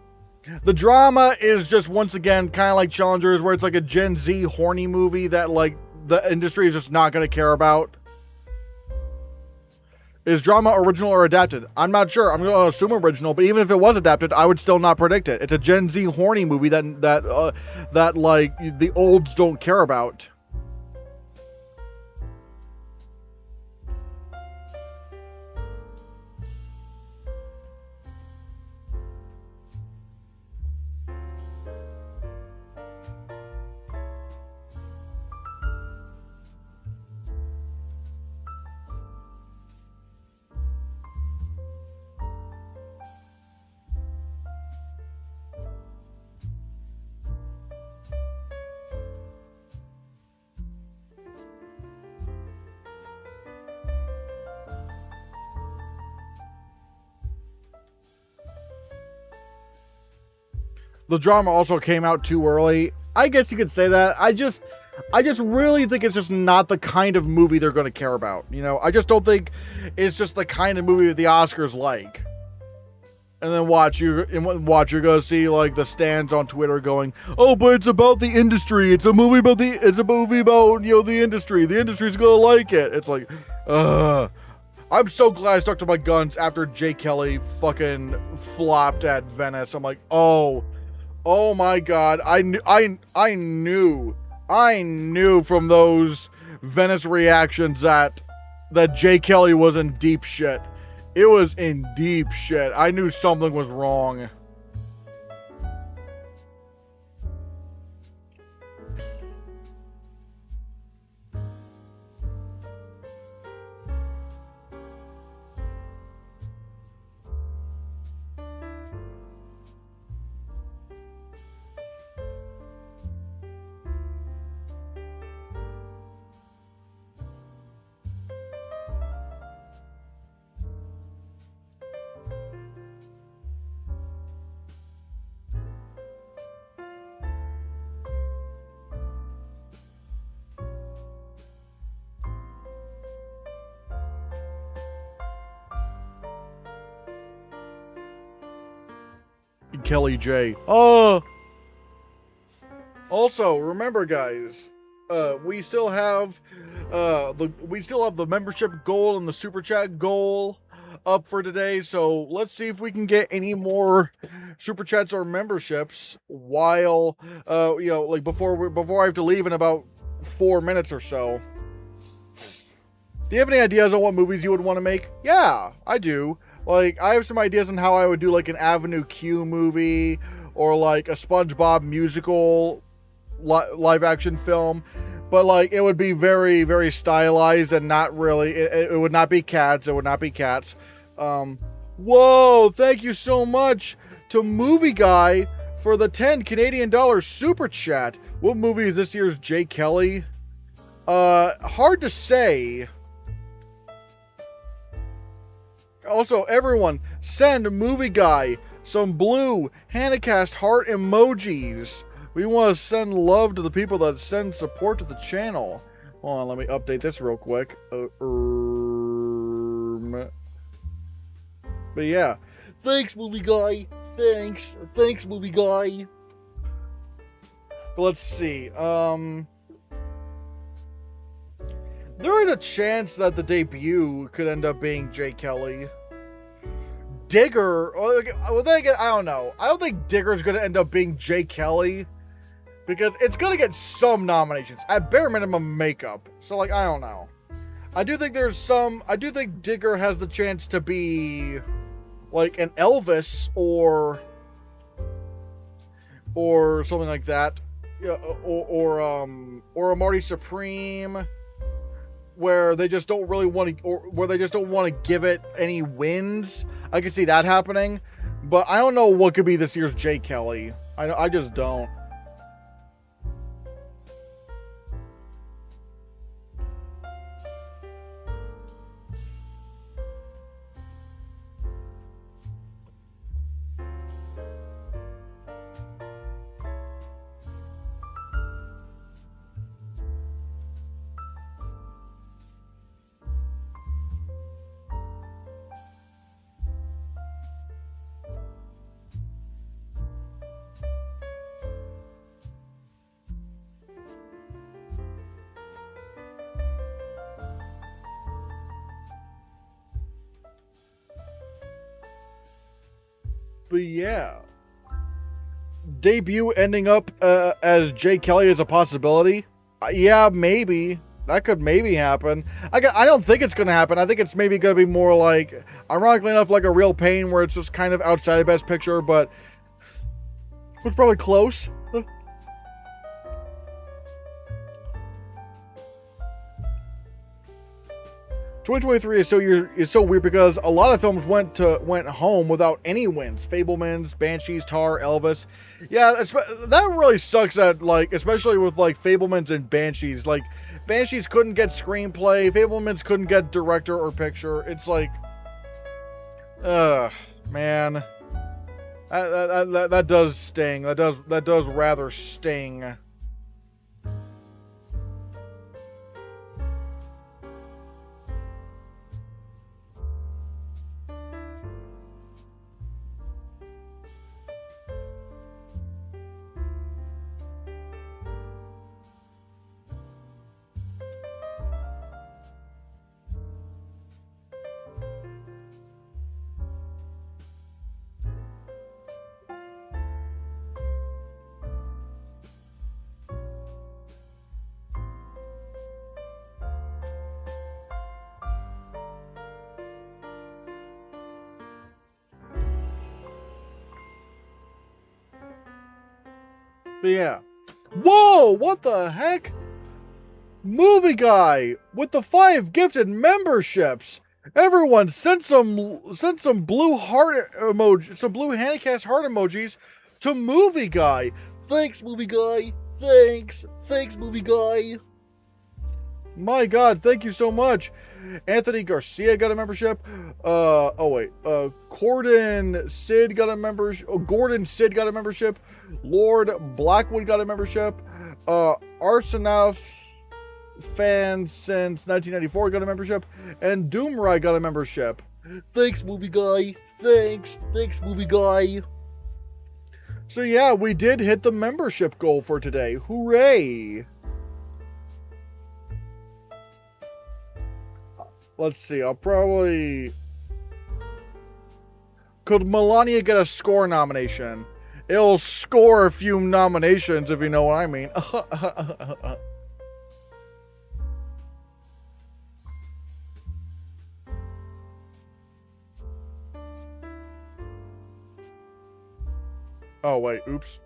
Speaker 1: The drama is just once again kind of like Challengers, where it's like a Gen Z horny movie that like the industry is just not going to care about. Is drama original or adapted? I'm not sure. I'm going to assume original, but even if it was adapted, I would still not predict it. It's a Gen Z horny movie that like the olds don't care about. The drama also came out too early. I guess you could say that. I just really think it's just not the kind of movie they're going to care about. You know, I just don't think it's just the kind of movie that the Oscars like. And then you're going to see like the stands on Twitter going, "Oh, but it's about the industry. It's a movie about the industry. The industry's going to like it." It's like, I'm so glad I stuck to my guns after Jay Kelly fucking flopped at Venice. I'm like, oh my god. I knew from those Venice reactions that Jay Kelly was in deep shit. It was in deep shit. I knew something was wrong. Kelly J. Also, remember, guys, we still have the membership goal and the super chat goal up for today. So let's see if we can get any more super chats or memberships while like before I have to leave in about 4 minutes or so. Do you have any ideas on what movies you would want to make? Yeah, I do. Like, I have some ideas on how I would do, like, an Avenue Q movie, or, like, a SpongeBob musical live-action film. But, like, it would be very, very stylized and not really... It would not be Cats. It would not be Cats. Whoa! Thank you so much to Movie Guy for the 10 Canadian dollars super chat. What movie is this year's Jay Kelly? Hard to say. Also, everyone, send Movie Guy some blue Hannahcast heart emojis. We want to send love to the people that send support to the channel. Hold on, let me update this real quick. But yeah, thanks, Movie Guy. Thanks, Movie Guy. But let's see. There is a chance that the debut could end up being Jay Kelly. Digger, well, then again, I don't know. I don't think Digger's going to end up being Jay Kelly, because it's going to get some nominations. At bare minimum, makeup. So, like, I don't know. I do think Digger has the chance to be, like, an Elvis or something like that. Or a Marty Supreme, where they just don't really want to, or where they just don't want to give it any wins. I can see that happening, but I don't know what could be this year's Jay Kelly. I just don't. But yeah. Debut ending up as Jay Kelly is a possibility. Yeah, maybe. That could maybe happen. I don't think it's going to happen. I think it's maybe going to be more like, ironically enough, like a Real Pain, where it's just kind of outside of Best Picture, but it's probably close. 2023 is so weird because a lot of films went home without any wins. Fabelmans, Banshees, Tar, Elvis. Yeah, that really sucks. That, like, especially with like Fabelmans and Banshees. Like, Banshees couldn't get screenplay. Fabelmans couldn't get director or picture. It's like, man, that does sting. That does rather sting. But yeah. Whoa! What the heck? Movie Guy with the 5 gifted memberships. Everyone send some blue heart emoji, some blue Hannahcast heart emojis to Movie Guy. Thanks, Movie Guy. Thanks, Movie Guy. My God, thank you so much. Anthony Garcia got a membership. Gordon Sid got a membership. Lord Blackwood got a membership. Arsenal fans since 1994 got a membership. And Doomrai got a membership. Thanks, Movie Guy. Thanks, Movie Guy. So yeah, we did hit the membership goal for today. Hooray! Let's see, I'll probably... Could Melania get a score nomination? It'll score a few nominations, if you know what I mean. Oh, wait, oops.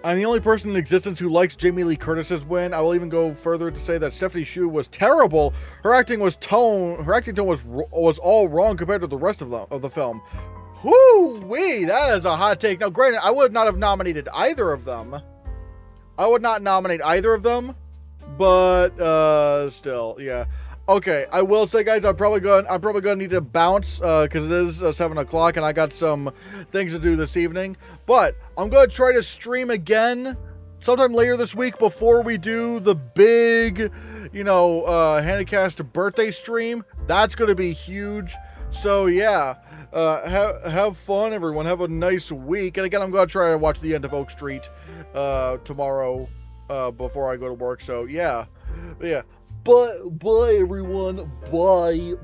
Speaker 1: I'm the only person in existence who likes Jamie Lee Curtis's win. I will even go further to say that Stephanie Hsu was terrible. Her acting tone was all wrong compared to the rest of the film. Whoo-wee, that is a hot take. Now, granted, I would not have nominated either of them. I would not nominate either of them, but still, yeah. Okay, I will say, guys, I'm probably gonna need to bounce because it is 7 o'clock and I got some things to do this evening. But I'm gonna try to stream again sometime later this week before we do the big, Hannahcast birthday stream. That's gonna be huge. So yeah, have fun, everyone. Have a nice week. And again, I'm gonna try to watch the end of Oak Street tomorrow before I go to work. So yeah. Bye, everyone. Bye.